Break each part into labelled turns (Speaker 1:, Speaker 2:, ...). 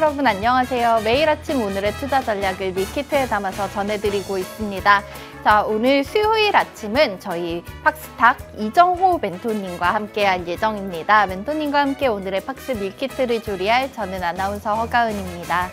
Speaker 1: 여러분 안녕하세요. 매일 아침 오늘의 투자 전략을 밀키트에 담아서 전해드리고 있습니다. 자, 오늘 수요일 아침은 저희 팍스탁 이정호 멘토님과 함께 할 예정입니다. 멘토님과 함께 오늘의 팍스 밀키트를 조리할 저는 아나운서 허가은입니다.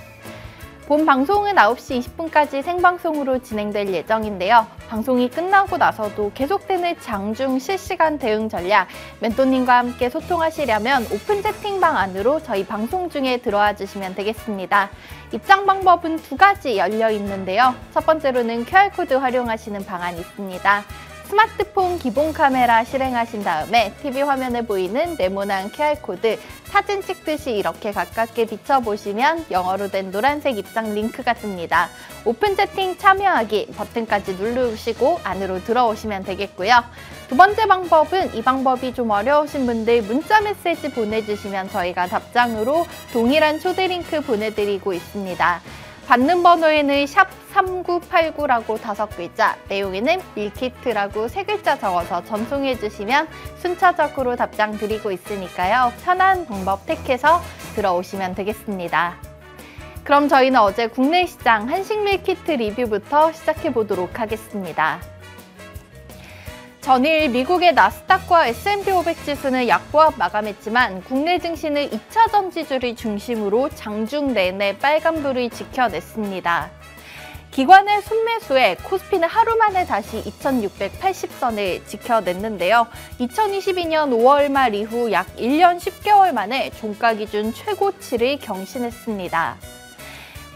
Speaker 1: 본 방송은 9시 20분까지 생방송으로 진행될 예정인데요. 방송이 끝나고 나서도 계속되는 장중 실시간 대응 전략, 멘토님과 함께 소통하시려면 오픈 채팅방 안으로 저희 방송 중에 들어와 주시면 되겠습니다. 입장 방법은 두 가지 열려 있는데요. 첫 번째로는 QR코드 활용하시는 방안이 있습니다. 스마트폰 기본 카메라 실행하신 다음에 TV 화면에 보이는 네모난 QR코드, 사진 찍듯이 이렇게 가깝게 비춰보시면 영어로 된 노란색 입장 링크가 뜹니다. 오픈 채팅 참여하기 버튼까지 누르시고 안으로 들어오시면 되겠고요. 두 번째 방법은 이 방법이 좀 어려우신 분들 문자 메시지 보내주시면 저희가 답장으로 동일한 초대 링크 보내드리고 있습니다. 받는 번호에는 샵 3989라고 5글자, 내용에는 밀키트라고 3글자 적어서 전송해 주시면 순차적으로 답장 드리고 있으니까요. 편한 방법 택해서 들어오시면 되겠습니다. 그럼 저희는 어제 국내 시장 한식 밀키트 리뷰부터 시작해 보도록 하겠습니다. 전일 미국의 나스닥과 S&P 500 지수는 약보합 마감했지만 국내 증시는 2차 전지주를 중심으로 장중 내내 빨간불을 지켜냈습니다. 기관의 순매수에 코스피는 하루 만에 다시 2680선을 지켜냈는데요. 2022년 5월 말 이후 약 1년 10개월 만에 종가 기준 최고치를 경신했습니다.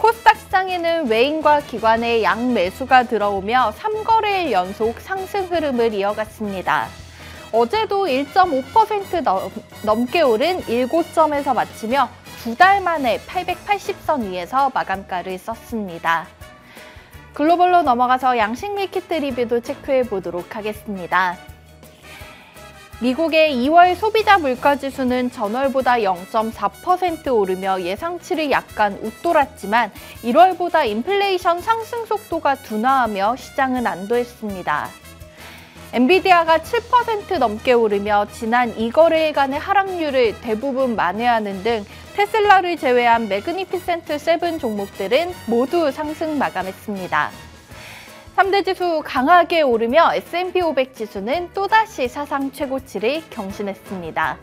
Speaker 1: 코스닥 시장에는 외인과 기관의 양매수가 들어오며 3거래일 연속 상승 흐름을 이어갔습니다. 어제도 1.5% 넘게 오른 7점에서 마치며 2달 만에 880선 위에서 마감가를 썼습니다. 글로벌로 넘어가서 양식 밀키트 리뷰도 체크해 보도록 하겠습니다. 미국의 2월 소비자 물가지수는 전월보다 0.4% 오르며 예상치를 약간 웃돌았지만 1월보다 인플레이션 상승 속도가 둔화하며 시장은 안도했습니다. 엔비디아가 7% 넘게 오르며 지난 2거래일간의 하락률을 대부분 만회하는 등 테슬라를 제외한 매그니피센트 7 종목들은 모두 상승 마감했습니다. 3대 지수 강하게 오르며 S&P 500 지수는 또다시 사상 최고치를 경신했습니다.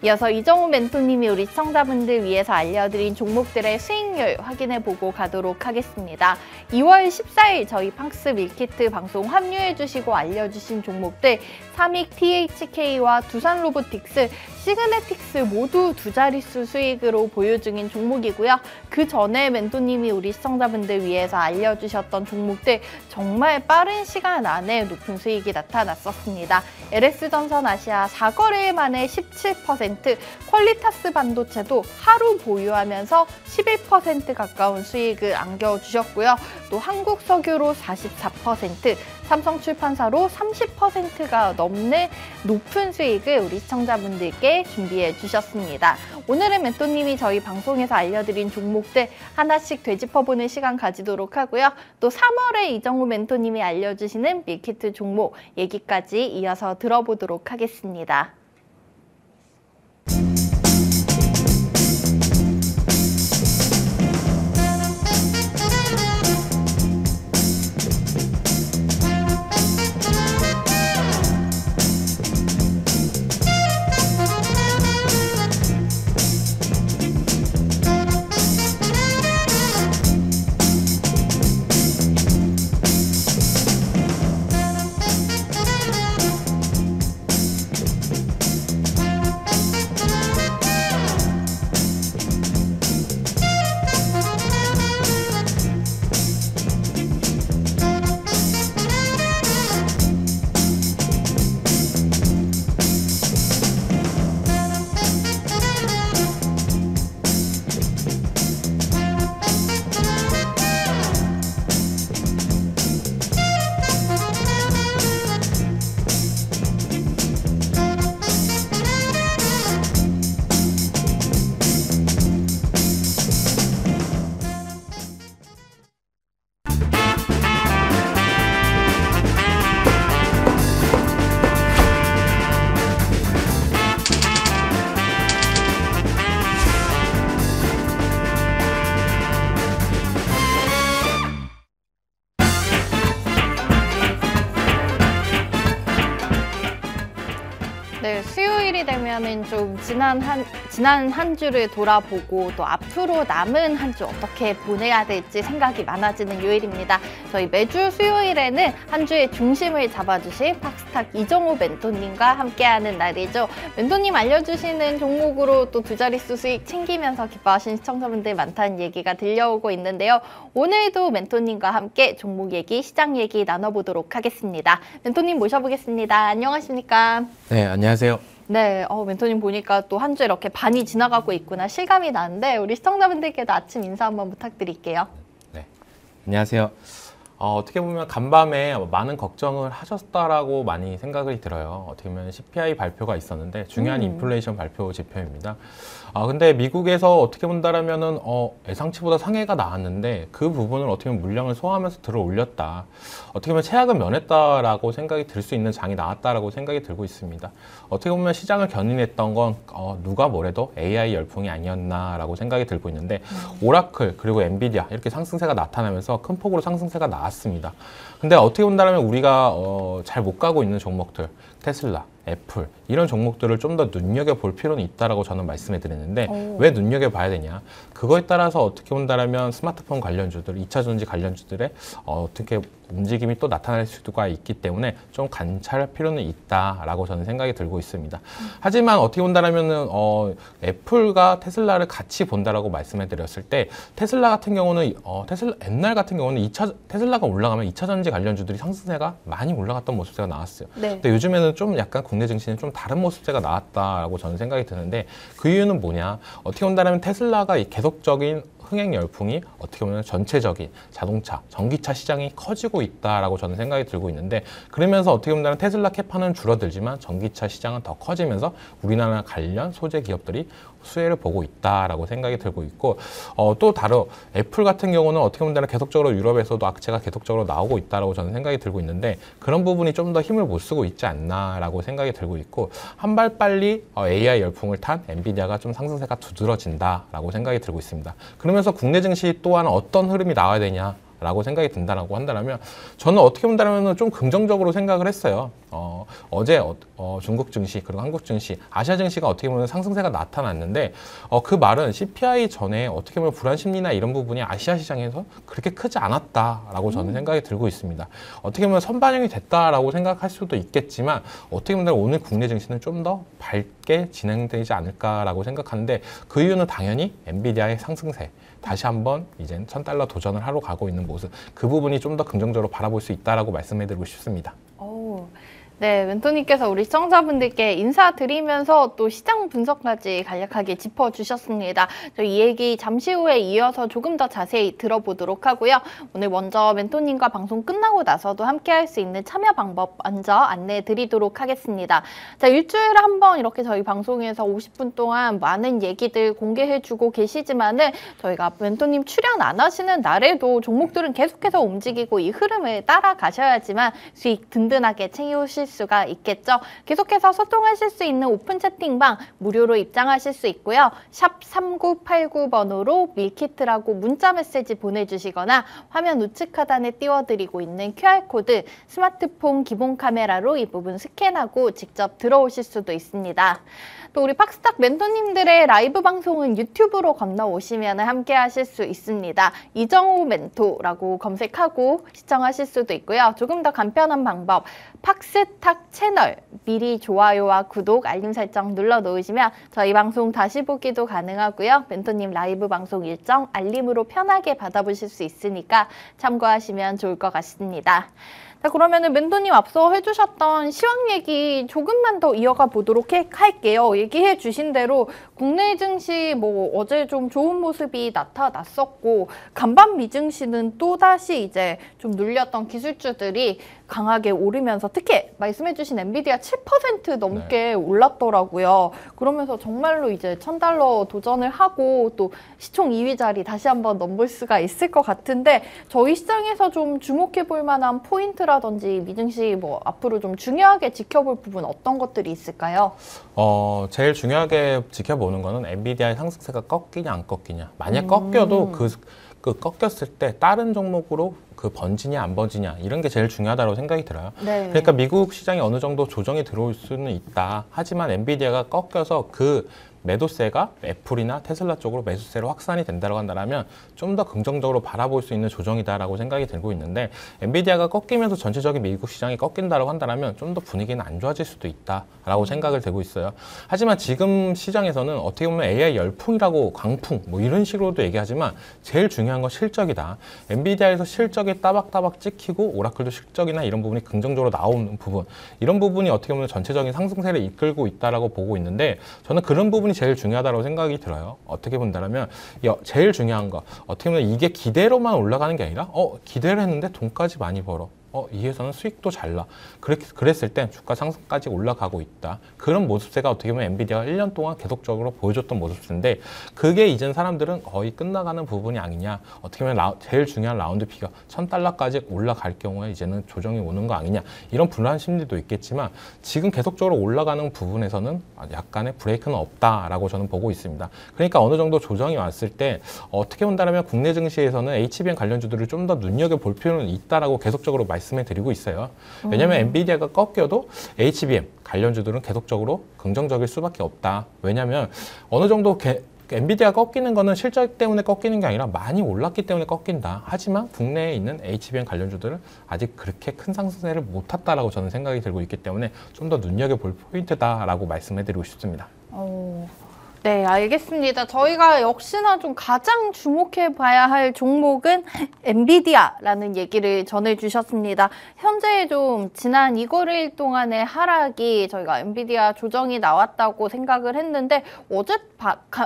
Speaker 1: 이어서 이정호 멘토님이 우리 시청자분들 위해서 알려드린 종목들의 수익률 확인해보고 가도록 하겠습니다. 2월 14일 저희 팍스 밀키트 방송 합류해주시고 알려주신 종목들 삼익 THK와 두산 로보틱스, 시그네틱스 모두 두 자릿수 수익으로 보유 중인 종목이고요. 그 전에 멘토님이 우리 시청자분들 위해서 알려주셨던 종목들 정말 빠른 시간 안에 높은 수익이 나타났었습니다. LS전선 아시아 4거래일 만에 17%, 퀄리타스 반도체도 하루 보유하면서 11% 가까운 수익을 안겨주셨고요. 또 한국석유로 44%, 삼성출판사로 30%가 넘는 높은 수익을 우리 시청자분들께 준비해 주셨습니다. 오늘은 멘토님이 저희 방송에서 알려드린 종목들 하나씩 되짚어보는 시간 가지도록 하고요. 또 3월에 이정호 멘토님이 알려주시는 밀키트 종목 얘기까지 이어서 들어보도록 하겠습니다. 되면은 좀 지난 한 주를 돌아보고 또 앞으로 남은 한 주 어떻게 보내야 될지 생각이 많아지는 요일입니다. 저희 매주 수요일에는 한 주의 중심을 잡아주신 팍스탁 이정호 멘토님과 함께하는 날이죠. 멘토님 알려주시는 종목으로 또 두 자릿수 수익 챙기면서 기뻐하신 시청자분들 많다는 얘기가 들려오고 있는데요. 오늘도 멘토님과 함께 종목 얘기, 시장 얘기 나눠보도록 하겠습니다. 멘토님 모셔보겠습니다. 안녕하십니까?
Speaker 2: 네, 안녕하세요.
Speaker 1: 네, 멘토님 보니까 또 한 주 이렇게 반이 지나가고 있구나 실감이 나는데 우리 시청자분들께도 아침 인사 한번 부탁드릴게요.
Speaker 2: 네, 안녕하세요. 어떻게 보면 간밤에 많은 걱정을 하셨다라고 많이 생각이 들어요. 어떻게 보면 CPI 발표가 있었는데 중요한 인플레이션 발표 지표입니다. 근데 미국에서 어떻게 본다라면은 예상치보다 상해가 나왔는데 그 부분을 어떻게 보면 물량을 소화하면서 들어 올렸다. 어떻게 보면 최악은 면했다라고 생각이 들 수 있는 장이 나왔다라고 생각이 들고 있습니다. 어떻게 보면 시장을 견인했던 건 누가 뭐래도 AI 열풍이 아니었나라고 생각이 들고 있는데 오라클 그리고 엔비디아 이렇게 상승세가 나타나면서 큰 폭으로 상승세가 나왔습니다. 근데 어떻게 본다면 우리가 잘 못 가고 있는 종목들 테슬라, 애플 이런 종목들을 좀 더 눈여겨볼 필요는 있다라고 저는 말씀해 드렸는데 왜 눈여겨봐야 되냐? 그거에 따라서 어떻게 본다면 스마트폰 관련주들, 2차 전지 관련주들의 어떻게 움직임이 또 나타날 수가 있기 때문에 좀 관찰할 필요는 있다라고 저는 생각이 들고 있습니다. 하지만 어떻게 본다면은 애플과 테슬라를 같이 본다라고 말씀해 드렸을 때 테슬라 같은 경우는 옛날 같은 경우는 테슬라가 올라가면 2차 전지 관련주들이 상승세가 많이 올라갔던 모습세가 나왔어요.
Speaker 1: 네.
Speaker 2: 근데 요즘에는 좀 약간 국내 증시는 좀 다른 모습세가 나왔다라고 저는 생각이 드는데 그 이유는 뭐냐? 어떻게 본다면 테슬라가 이 계속적인 흥행 열풍이 어떻게 보면 전체적인 자동차, 전기차 시장이 커지고 있다라고 저는 생각이 들고 있는데 그러면서 어떻게 보면 테슬라 캐파는 줄어들지만 전기차 시장은 더 커지면서 우리나라 관련 소재 기업들이 수혜를 보고 있다라고 생각이 들고 있고 또 다른 애플 같은 경우는 어떻게 보면 계속적으로 유럽에서도 악재가 계속적으로 나오고 있다라고 저는 생각이 들고 있는데 그런 부분이 좀 더 힘을 못 쓰고 있지 않나라고 생각이 들고 있고 한 발 빨리 AI 열풍을 탄 엔비디아가 좀 상승세가 두드러진다라고 생각이 들고 있습니다. 그러면서 국내 증시 또한 어떤 흐름이 나와야 되냐? 라고 생각이 든다라고 한다면 저는 어떻게 본다면 좀 긍정적으로 생각을 했어요. 어제 중국 증시 그리고 한국 증시, 아시아 증시가 어떻게 보면 상승세가 나타났는데 그 말은 CPI 전에 어떻게 보면 불안 심리나 이런 부분이 아시아 시장에서 그렇게 크지 않았다라고 저는 생각이 들고 있습니다. 어떻게 보면 선반영이 됐다라고 생각할 수도 있겠지만 어떻게 보면 오늘 국내 증시는 좀 더 밝게 진행되지 않을까라고 생각하는데 그 이유는 당연히 엔비디아의 상승세 다시 한번 이젠 $1000 도전을 하러 가고 있는 모습 그 부분이 좀 더 긍정적으로 바라볼 수 있다라고 말씀해드리고 싶습니다.
Speaker 1: 네, 멘토님께서 우리 시청자분들께 인사드리면서 또 시장 분석까지 간략하게 짚어주셨습니다. 저희 이 얘기 잠시 후에 이어서 조금 더 자세히 들어보도록 하고요. 오늘 먼저 멘토님과 방송 끝나고 나서도 함께 할 수 있는 참여 방법 먼저 안내해 드리도록 하겠습니다. 자, 일주일에 한 번 이렇게 저희 방송에서 50분 동안 많은 얘기들 공개해주고 계시지만은 저희가 멘토님 출연 안 하시는 날에도 종목들은 계속해서 움직이고 이 흐름을 따라가셔야지만 수익 든든하게 챙겨오실 수가 있겠죠. 계속해서 소통하실 수 있는 오픈 채팅방 무료로 입장하실 수 있고요. 샵 3989번으로 밀키트라고 문자 메시지 보내주시거나 화면 우측 하단에 띄워드리고 있는 QR코드 스마트폰 기본 카메라로 이 부분 스캔하고 직접 들어오실 수도 있습니다. 또 우리 팍스탁 멘토님들의 라이브 방송은 유튜브로 건너오시면 함께 하실 수 있습니다. 이정호 멘토라고 검색하고 시청하실 수도 있고요. 조금 더 간편한 방법 팍스탁 채널 미리 좋아요와 구독, 알림 설정 눌러놓으시면 저희 방송 다시 보기도 가능하고요. 멘토님 라이브 방송 일정 알림으로 편하게 받아보실 수 있으니까 참고하시면 좋을 것 같습니다. 자, 그러면은 멘토님 앞서 해주셨던 시황 얘기 조금만 더 이어가 보도록 할게요. 얘기해 주신 대로 국내 증시 어제 좀 좋은 모습이 나타났었고 간밤 미증시는 또다시 이제 좀 눌렸던 기술주들이 강하게 오르면서 특히 말씀해 주신 엔비디아 7% 넘게 올랐더라고요. 그러면서 정말로 이제 $1000 도전을 하고 또 시총 2위 자리 다시 한번 넘볼 수가 있을 것 같은데 저희 시장에서 좀 주목해 볼 만한 포인트라든지 미증시 앞으로 좀 중요하게 지켜볼 부분 어떤 것들이 있을까요?
Speaker 2: 제일 중요하게 지켜보는 거는 엔비디아의 상승세가 꺾이냐 안 꺾이냐. 만약 꺾여도 그 꺾였을 때 다른 종목으로 그 번지냐 안 번지냐 이런 게 제일 중요하다고 생각이 들어요.
Speaker 1: 네.
Speaker 2: 그러니까 미국 시장이 어느 정도 조정이 들어올 수는 있다. 하지만 엔비디아가 꺾여서 그 매도세가 애플이나 테슬라 쪽으로 매수세로 확산이 된다고 한다면 좀 더 긍정적으로 바라볼 수 있는 조정이다라고 생각이 들고 있는데, 엔비디아가 꺾이면서 전체적인 미국 시장이 꺾인다고 한다면 좀 더 분위기는 안 좋아질 수도 있다라고 생각을 들고 있어요. 하지만 지금 시장에서는 어떻게 보면 AI 열풍이라고 강풍 뭐 이런 식으로도 얘기하지만 제일 중요한 건 실적이다. 엔비디아에서 실적이 따박따박 찍히고 오라클도 실적이나 이런 부분이 긍정적으로 나오는 부분, 이런 부분이 어떻게 보면 전체적인 상승세를 이끌고 있다라고 보고 있는데, 저는 그런 부분이 제일 중요하다고 생각이 들어요. 어떻게 본다면 제일 중요한 거, 어떻게 보면 이게 기대로만 올라가는 게 아니라 기대를 했는데 돈까지 많이 벌어. 이 회사는 수익도 잘 나. 그랬을 땐 주가 상승까지 올라가고 있다. 그런 모습세가 어떻게 보면 엔비디아가 1년 동안 계속적으로 보여줬던 모습인데, 그게 이젠 사람들은 거의 끝나가는 부분이 아니냐. 어떻게 보면 제일 중요한 라운드 피겨 $1,000까지 올라갈 경우에 이제는 조정이 오는 거 아니냐. 이런 불안 심리도 있겠지만 지금 계속적으로 올라가는 부분에서는 약간의 브레이크는 없다라고 저는 보고 있습니다. 그러니까 어느 정도 조정이 왔을 때 어떻게 본다면 국내 증시에서는 HBM 관련주들을 좀 더 눈여겨볼 필요는 있다라고 계속적으로 말씀해 드리고 있어요. 왜냐하면 엔비디아가 꺾여도 HBM 관련주들은 계속적으로 긍정적일 수밖에 없다. 왜냐하면 어느 정도 엔비디아가 꺾이는 거는 실적 때문에 꺾이는 게 아니라 많이 올랐기 때문에 꺾인다. 하지만 국내에 있는 HBM 관련주들은 아직 그렇게 큰 상승세를 못 탔다라고 저는 생각이 들고 있기 때문에 좀 더 눈여겨볼 포인트다라고 말씀해 드리고 싶습니다.
Speaker 1: 네, 알겠습니다. 저희가 역시나 좀 가장 주목해 봐야 할 종목은 엔비디아라는 얘기를 전해주셨습니다. 현재 좀 지난 2, 3일 동안의 하락이 저희가 엔비디아 조정이 나왔다고 생각을 했는데,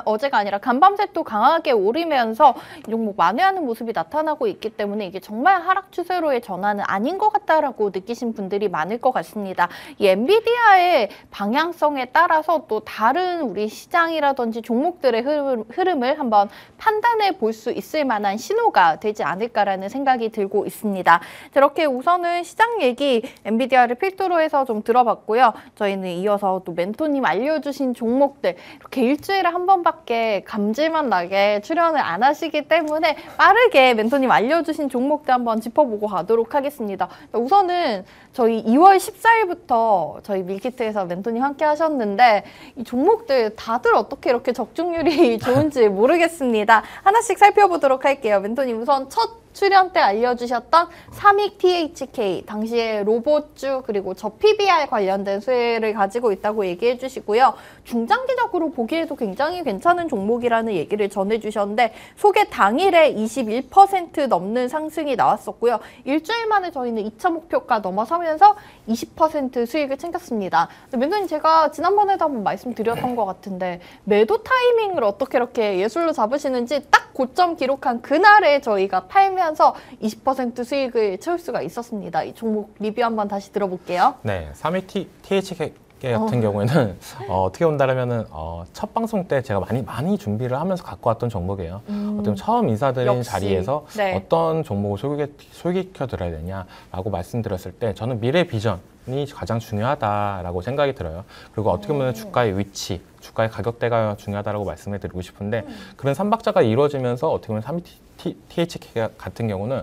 Speaker 1: 어제가 아니라 간밤새 또 강하게 오르면서 이 종목 만회하는 모습이 나타나고 있기 때문에 이게 정말 하락 추세로의 전환은 아닌 것 같다라고 느끼신 분들이 많을 것 같습니다. 이 엔비디아의 방향성에 따라서 또 다른 우리 시장이라든지 종목들의 흐름을 한번 판단해 볼 수 있을 만한 신호가 되지 않을까라는 생각이 들고 있습니다. 이렇게 우선은 시장 얘기 엔비디아를 필두로 해서 좀 들어봤고요. 저희는 이어서 또 멘토님 알려주신 종목들, 이렇게 일주일에 한 번밖에 감질만 나게 출연을 안 하시기 때문에 빠르게 멘토님 알려주신 종목들 한번 짚어보고 가도록 하겠습니다. 우선은 저희 2월 14일부터 저희 밀키트에서 멘토님 함께 하셨는데 이 종목들 다들 어떻게 이렇게 적중률이 좋은지 모르겠습니다. 하나씩 살펴보도록 할게요. 멘토님 우선 첫 출연 때 알려주셨던 삼익 THK, 당시에 로봇주 그리고 저 PBR 관련된 수혜를 가지고 있다고 얘기해 주시고요. 중장기적으로 보기에도 굉장히 괜찮은 종목이라는 얘기를 전해주셨는데, 소개 당일에 21% 넘는 상승이 나왔었고요. 일주일 만에 저희는 2차 목표가 넘어서면서 20% 수익을 챙겼습니다. 멘토님 제가 지난번에도 한번 말씀드렸던 것 같은데 매도 타이밍을 어떻게 이렇게 예술로 잡으시는지, 딱 고점 기록한 그날에 저희가 팔면서 20% 수익을 채울 수가 있었습니다. 이 종목 리뷰 한번 다시 들어볼게요.
Speaker 2: 네, 3위 THK 같은 경우에는 어떻게 본다면은 첫 방송 때 제가 많이 준비를 하면서 갖고 왔던 종목이에요. 어떻게 보면 처음 인사드린
Speaker 1: 역시.
Speaker 2: 자리에서
Speaker 1: 네.
Speaker 2: 어떤 종목을 소개시켜 드려야 되냐라고 말씀드렸을 때 저는 미래 비전이 가장 중요하다라고 생각이 들어요. 그리고 어떻게 보면 주가의 위치, 주가의 가격대가 중요하다고 말씀을 드리고 싶은데, 그런 삼박자가 이루어지면서 어떻게 보면 3위 THK 같은 경우는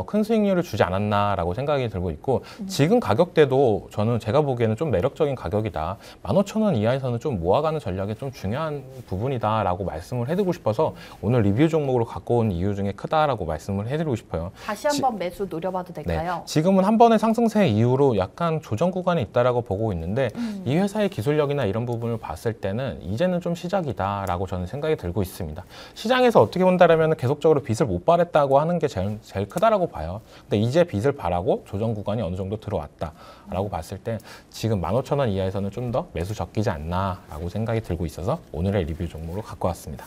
Speaker 2: 큰 수익률을 주지 않았나라고 생각이 들고 있고, 지금 가격대도 저는 제가 보기에는 좀 매력적인 가격이다. 15,000원 이하에서는 좀 모아가는 전략이 좀 중요한 부분이다라고 말씀을 해드리고 싶어서 오늘 리뷰 종목으로 갖고 온 이유 중에 크다라고 말씀을 해드리고 싶어요.
Speaker 1: 다시 한번 매수 노려봐도 될까요?
Speaker 2: 네, 지금은 한 번의 상승세 이후로 약간 조정 구간이 있다라고 보고 있는데, 이 회사의 기술력이나 이런 부분을 봤을 때는 이제는 좀 시작이다라고 저는 생각이 들고 있습니다. 시장에서 어떻게 본다면 계속적으로 빚을 못 발했다고 하는 게 제일 크다라고 봐요. 근데 이제 빚을 발하고 조정 구간이 어느 정도 들어왔다라고 봤을 때 지금 15,000원 이하에서는 좀 더 매수 적기지 않나라고 생각이 들고 있어서 오늘의 리뷰 종목으로 갖고 왔습니다.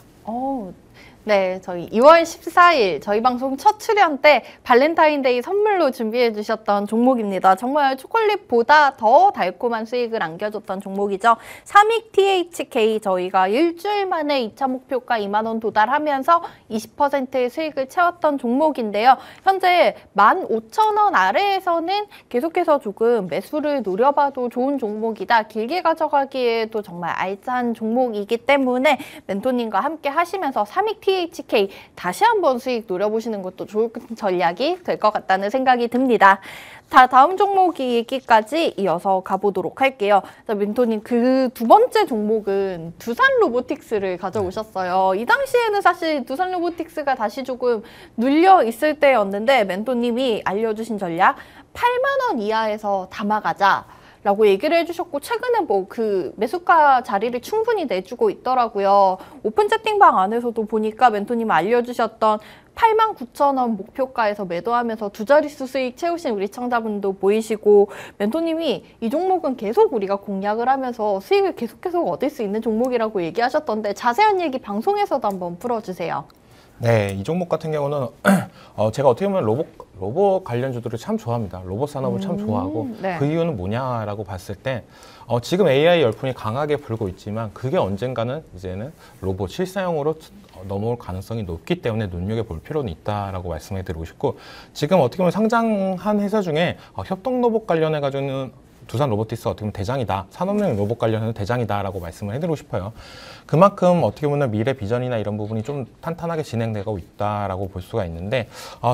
Speaker 1: 네, 저희 2월 14일 저희 방송 첫 출연 때 발렌타인데이 선물로 준비해 주셨던 종목입니다. 정말 초콜릿보다 더 달콤한 수익을 안겨줬던 종목이죠. 삼익 THK, 저희가 일주일 만에 2차 목표가 2만 원 도달하면서 20%의 수익을 채웠던 종목인데요. 현재 15,000원 아래에서는 계속해서 조금 매수를 노려봐도 좋은 종목이다. 길게 가져가기에도 정말 알찬 종목이기 때문에 멘토님과 함께 하시면서 삼익 THK 다시 한번 수익 노려보시는 것도 좋은 전략이 될 것 같다는 생각이 듭니다. 다음 종목 얘기까지 이어서 가보도록 할게요. 자, 멘토님, 그 두 번째 종목은 두산 로보틱스를 가져오셨어요. 이 당시에는 사실 두산 로보틱스가 다시 조금 눌려 있을 때였는데 멘토님이 알려주신 전략 8만 원 이하에서 담아가자 라고 얘기를 해주셨고, 최근에 뭐 그 매수가 자리를 충분히 내주고 있더라고요. 오픈 채팅방 안에서도 보니까 멘토님 알려주셨던 89,000원 목표가에서 매도하면서 두 자릿수 수익 채우신 우리 시청자분도 보이시고, 멘토님이 이 종목은 계속 우리가 공략을 하면서 수익을 계속 얻을 수 있는 종목이라고 얘기하셨던데, 자세한 얘기 방송에서도 한번 풀어주세요.
Speaker 2: 네, 이 종목 같은 경우는 제가 어떻게 보면 로봇 관련주들을 참 좋아합니다. 로봇 산업을 참 좋아하고,
Speaker 1: 네.
Speaker 2: 그 이유는 뭐냐라고 봤을 때 지금 AI 열풍이 강하게 불고 있지만 그게 언젠가는 이제는 로봇 실사용으로 넘어올 가능성이 높기 때문에 눈여겨볼 필요는 있다라고 말씀해 드리고 싶고, 지금 어떻게 보면 상장한 회사 중에 협동 로봇 관련해가지고는 두산 로보틱스 어떻게 보면 대장이다, 산업용 로봇 관련해서 대장이다라고 말씀을 해드리고 싶어요. 그만큼 어떻게 보면 미래 비전이나 이런 부분이 좀 탄탄하게 진행되고 있다라고 볼 수가 있는데,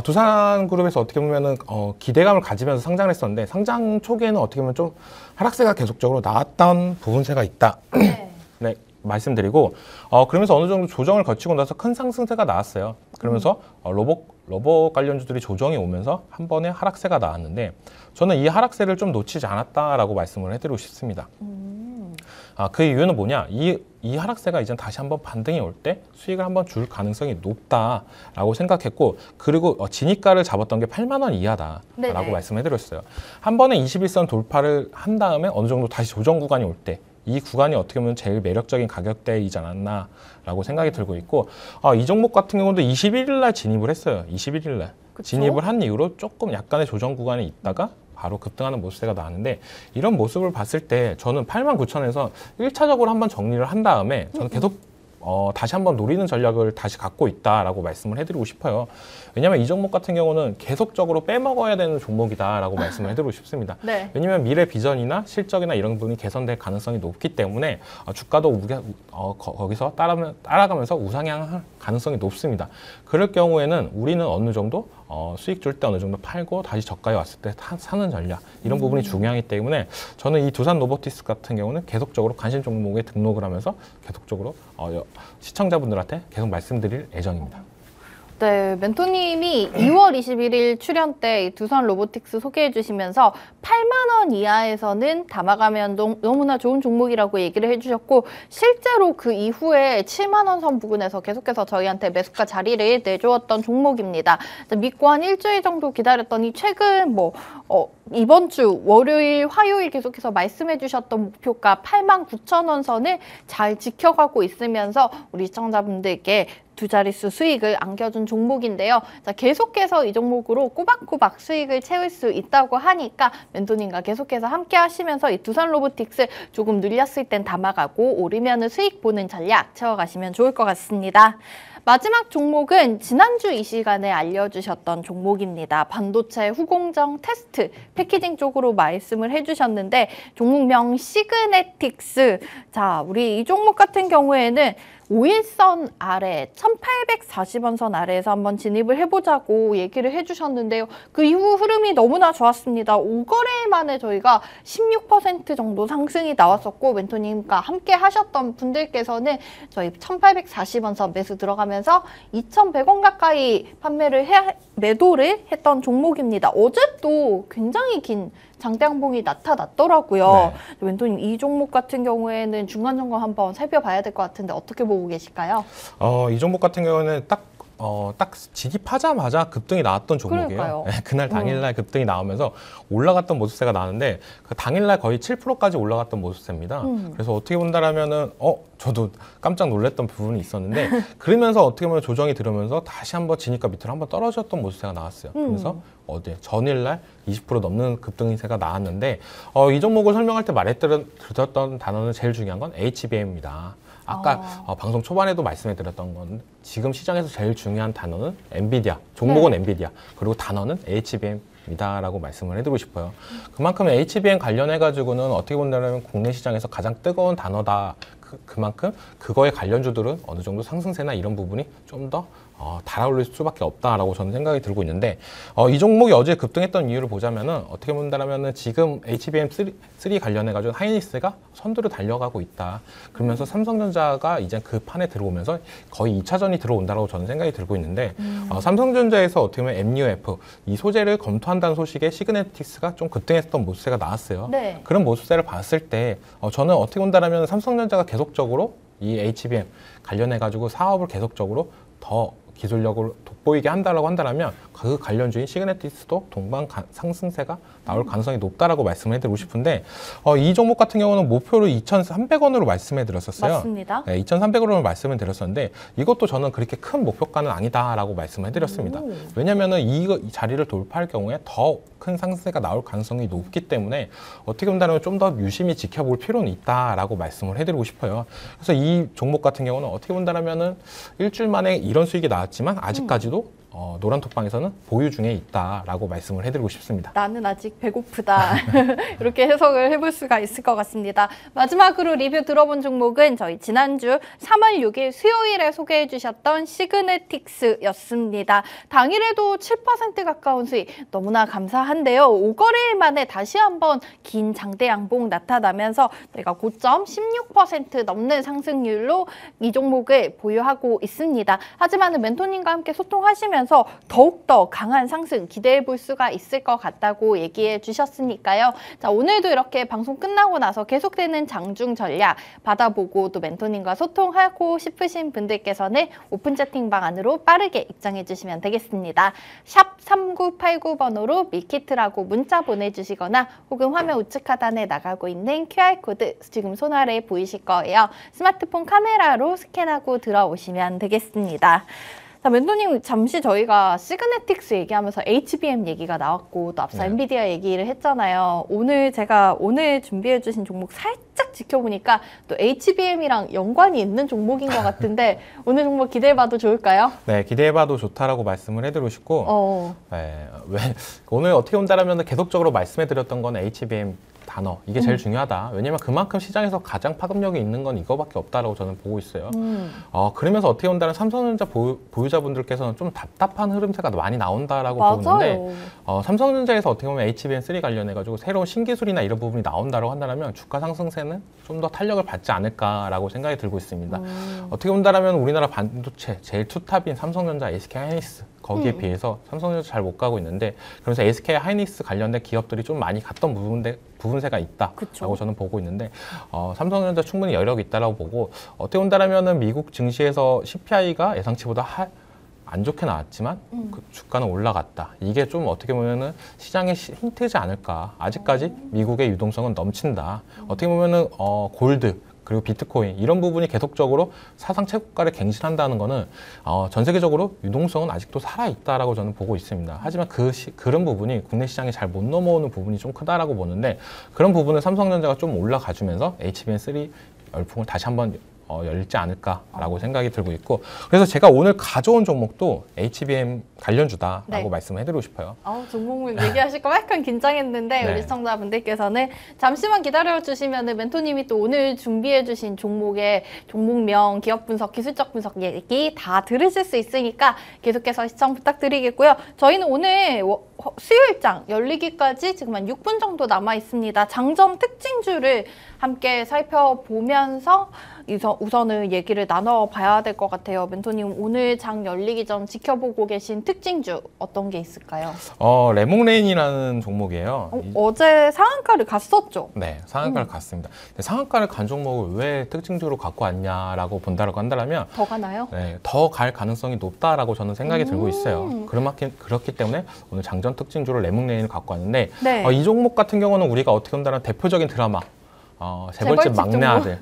Speaker 2: 두산그룹에서 어떻게 보면은 기대감을 가지면서 상장을 했었는데, 상장 초기에는 어떻게 보면 좀 하락세가 계속적으로 나왔던 부분세가 있다. 네, 말씀드리고, 그러면서 어느 정도 조정을 거치고 나서 큰 상승세가 나왔어요. 그러면서 로봇 관련주들이 조정이 오면서 한 번에 하락세가 나왔는데, 저는 이 하락세를 좀 놓치지 않았다라고 말씀을 해드리고 싶습니다. 그 이유는 뭐냐? 이 하락세가 이제 다시 한번 반등이 올 때 수익을 한번 줄 가능성이 높다라고 생각했고, 그리고 진입가를 잡았던 게 8만 원 이하다라고
Speaker 1: 네네.
Speaker 2: 말씀해드렸어요. 한 번에 21선 돌파를 한 다음에 어느 정도 다시 조정 구간이 올 때, 이 구간이 어떻게 보면 제일 매력적인 가격대이지 않았나라고 생각이 들고 있고, 이 종목 같은 경우도 21일 날 진입을 했어요. 21일 날.
Speaker 1: 그쵸?
Speaker 2: 진입을 한 이후로 조금 약간의 조정 구간에 있다가 바로 급등하는 모습세가 나왔는데, 이런 모습을 봤을 때 저는 89,000에서 1차적으로 한번 정리를 한 다음에 저는 계속 다시 한번 노리는 전략을 다시 갖고 있다라고 말씀을 해드리고 싶어요. 왜냐하면 이 종목 같은 경우는 계속적으로 빼먹어야 되는 종목이다라고 말씀을 해드리고 싶습니다.
Speaker 1: 네.
Speaker 2: 왜냐하면 미래 비전이나 실적이나 이런 부분이 개선될 가능성이 높기 때문에 주가도 거기서 따라가면서 우상향할 가능성이 높습니다. 그럴 경우에는 우리는 어느 정도 수익 줄 때 어느 정도 팔고 다시 저가에 왔을 때 사는 전략, 이런 부분이 중요하기 때문에 저는 이 두산 로보틱스 같은 경우는 계속적으로 관심 종목에 등록을 하면서 계속적으로 시청자분들한테 계속 말씀드릴 예정입니다.
Speaker 1: 네, 멘토님이 2월 21일 출연 때 두산 로보틱스 소개해 주시면서 8만 원 이하에서는 담아가면 너무나 좋은 종목이라고 얘기를 해주셨고, 실제로 그 이후에 7만 원 선 부근에서 계속해서 저희한테 매수가 자리를 내주었던 종목입니다. 믿고 한 일주일 정도 기다렸더니 최근 이번 주 월요일, 화요일 계속해서 말씀해 주셨던 목표가 89,000원 선을 잘 지켜가고 있으면서 우리 시청자분들께 두 자릿수 수익을 안겨준 종목인데요. 자, 계속해서 이 종목으로 꼬박꼬박 수익을 채울 수 있다고 하니까 멘토님과 계속해서 함께 하시면서 이 두산 로보틱스 조금 눌렸을 땐 담아가고 오르면은 수익 보는 전략 채워가시면 좋을 것 같습니다. 마지막 종목은 지난주 이 시간에 알려주셨던 종목입니다. 반도체 후공정 테스트 패키징 쪽으로 말씀을 해주셨는데, 종목명 시그네틱스. 자, 우리 이 종목 같은 경우에는 5일선 아래 1840원 선 아래에서 한번 진입을 해보자고 얘기를 해주셨는데요. 그 이후 흐름이 너무나 좋았습니다. 5거래일 만에 저희가 16% 정도 상승이 나왔었고, 멘토님과 함께 하셨던 분들께서는 저희 1840원 선 매수 들어가면서 2,100원 가까이 매도를 했던 종목입니다. 어제 또 굉장히 긴 장대양봉이 나타났더라고요. 네. 멘토님, 이 종목 같은 경우에는 중간 점검 한번 살펴봐야 될 것 같은데 어떻게 보고 계실까요?
Speaker 2: 이 종목 같은 경우는 딱 진입하자마자 급등이 나왔던 종목이에요. 네, 그날 당일날 급등이 나오면서 올라갔던 모습세가 나는데, 그 당일날 거의 7%까지 올라갔던 모습세입니다. 그래서 어떻게 본다라면은 저도 깜짝 놀랐던 부분이 있었는데, 그러면서 어떻게 보면 조정이 들으면서 다시 한번 진입가 밑으로 한번 떨어졌던 모습세가 나왔어요. 그래서 전일날 20% 넘는 급등세가 나왔는데, 이 종목을 설명할 때 말했던 단어는 제일 중요한 건 HBM입니다. 아까 방송 초반에도 말씀해 드렸던 건, 지금 시장에서 제일 중요한 단어는 엔비디아, 종목은 엔비디아, 그리고 단어는 HBM이다라고 말씀을 해드리고 싶어요. 그만큼 HBM 관련해 가지고는 어떻게 본다면 국내 시장에서 가장 뜨거운 단어다, 그만큼 그거에 관련주들은 어느 정도 상승세나 이런 부분이 좀 더 달아올릴 수밖에 없다라고 저는 생각이 들고 있는데 이 종목이 어제 급등했던 이유를 보자면은 어떻게 본다면은 지금 HBM3 관련해가지고 하이닉스가 선두로 달려가고 있다. 그러면서 삼성전자가 이제 그 판에 들어오면서 거의 2차전이 들어온다라고 저는 생각이 들고 있는데 삼성전자에서 어떻게 보면 MUF 이 소재를 검토한다는 소식에 시그네틱스가 좀 급등했던 모습세가 나왔어요.
Speaker 1: 네.
Speaker 2: 그런 모습세를 봤을 때 저는 어떻게 본다면 삼성전자가 계속적으로 이 HBM 관련해가지고 사업을 계속적으로 더 기술력을 돋보이게 한다라고 한다면 그 관련주인 시그네틱스도 동반 상승세가 나올 가능성이 높다라고 말씀을 해드리고 싶은데 이 종목 같은 경우는 목표를 2,300원으로 말씀해 드렸었어요.
Speaker 1: 맞습니다.
Speaker 2: 네, 2,300원으로 말씀을 드렸었는데 이것도 저는 그렇게 큰 목표가는 아니다라고 말씀을 해드렸습니다. 왜냐하면은 이 자리를 돌파할 경우에 더 큰 상승세가 나올 가능성이 높기 때문에 어떻게 본다면 좀 더 유심히 지켜볼 필요는 있다라고 말씀을 해드리고 싶어요. 그래서 이 종목 같은 경우는 어떻게 본다면은 일주일 만에 이런 수익이 나왔지만 아직까지도 노란톡방에서는 보유 중에 있다라고 말씀을 해드리고 싶습니다.
Speaker 1: 나는 아직 배고프다. 이렇게 해석을 해볼 수가 있을 것 같습니다. 마지막으로 리뷰 들어본 종목은 저희 지난주 3월 6일 수요일에 소개해 주셨던 시그네틱스였습니다. 당일에도 7% 가까운 수익 너무나 감사한데요. 5거래일 만에 다시 한번 긴 장대 양봉 나타나면서 저희가 고점 16% 넘는 상승률로 이 종목을 보유하고 있습니다. 하지만 멘토님과 함께 소통하시면서 더욱더 강한 상승 기대해 볼 수가 있을 것 같다고 얘기해 주셨으니까요. 자, 오늘도 이렇게 방송 끝나고 나서 계속되는 장중 전략 받아보고 또 멘토님과 소통하고 싶으신 분들께서는 오픈 채팅방 안으로 빠르게 입장해 주시면 되겠습니다. 샵 3989번호로 밀키트라고 문자 보내주시거나 혹은 화면 우측 하단에 나가고 있는 QR코드 지금 손 아래에 보이실 거예요. 스마트폰 카메라로 스캔하고 들어오시면 되겠습니다. 자, 멘토님 잠시 저희가 시그네틱스 얘기하면서 HBM 얘기가 나왔고 또 앞서 엔비디아 얘기를 했잖아요. 제가 오늘 준비해 주신 종목 살짝 지켜보니까 또 HBM이랑 연관이 있는 종목인 것 같은데 오늘 종목 기대해봐도 좋을까요?
Speaker 2: 네, 기대해봐도 좋다라고 말씀을 해드리고 싶고 네, 오늘 어떻게 본다면 계속적으로 말씀해드렸던 건 HBM 단어 이게 제일 중요하다. 왜냐면 그만큼 시장에서 가장 파급력이 있는 건 이거밖에 없다라고 저는 보고 있어요. 그러면서 어떻게 본다면 삼성전자 보유자분들께서는 좀 답답한 흐름세가 많이 나온다라고 보는데 삼성전자에서 어떻게 보면 HBM3 관련해가지고 새로운 신기술이나 이런 부분이 나온다고 한다면 주가 상승세는 좀 더 탄력을 받지 않을까라고 생각이 들고 있습니다. 어떻게 본다면 우리나라 반도체 제일 투탑인 삼성전자, SK하이닉스 거기에 비해서 삼성전자 잘 못 가고 있는데 그래서 SK 하이닉스 관련된 기업들이 좀 많이 갔던 부분세가 있다라고 저는 보고 있는데 삼성전자 충분히 여력이 있다라고 보고 어떻게 본다면은 미국 증시에서 CPI가 예상치보다 안 좋게 나왔지만 그 주가는 올라갔다. 이게 좀 어떻게 보면은 시장의 힌트지 않을까. 아직까지 미국의 유동성은 넘친다. 어떻게 보면은 골드 그리고 비트코인 이런 부분이 계속적으로 사상 최고가를 갱신한다는 거는 전 세계적으로 유동성은 아직도 살아있다라고 저는 보고 있습니다. 하지만 그런 부분이 국내 시장에 잘 못 넘어오는 부분이 좀 크다라고 보는데 그런 부분은 삼성전자가 좀 올라가주면서 HBM3 열풍을 다시 한번 열지 않을까라고 생각이 들고 있고 그래서 제가 오늘 가져온 종목도 HBM 관련주다라고 말씀을 해드리고 싶어요.
Speaker 1: 종목을 얘기하실 거 약간 긴장했는데 우리 시청자분들께서는 잠시만 기다려주시면 멘토님이 또 오늘 준비해주신 종목의 종목명, 기업 분석, 기술적 분석 얘기 다 들으실 수 있으니까 계속해서 시청 부탁드리겠고요. 저희는 오늘 수요일장 열리기까지 지금 한 6분 정도 남아 있습니다. 장점 특징주를 함께 살펴보면서 우선은 얘기를 나눠봐야 될 것 같아요. 멘토님 오늘 장 열리기 전 지켜보고 계신 특징주 어떤 게 있을까요?
Speaker 2: 레몽레인이라는 종목이에요.
Speaker 1: 어제 상한가를 갔었죠?
Speaker 2: 네, 상한가를 갔습니다. 상한가를 간 종목을 왜 특징주로 갖고 왔냐라고 본다라고 한다면
Speaker 1: 더 가나요?
Speaker 2: 네, 더 갈 가능성이 높다라고 저는 생각이 들고 있어요. 그렇기 때문에 오늘 장전 특징주로 레몽레인을 갖고 왔는데 이 종목 같은 경우는 우리가 어떻게 본다면 대표적인 드라마 재벌집 막내 아들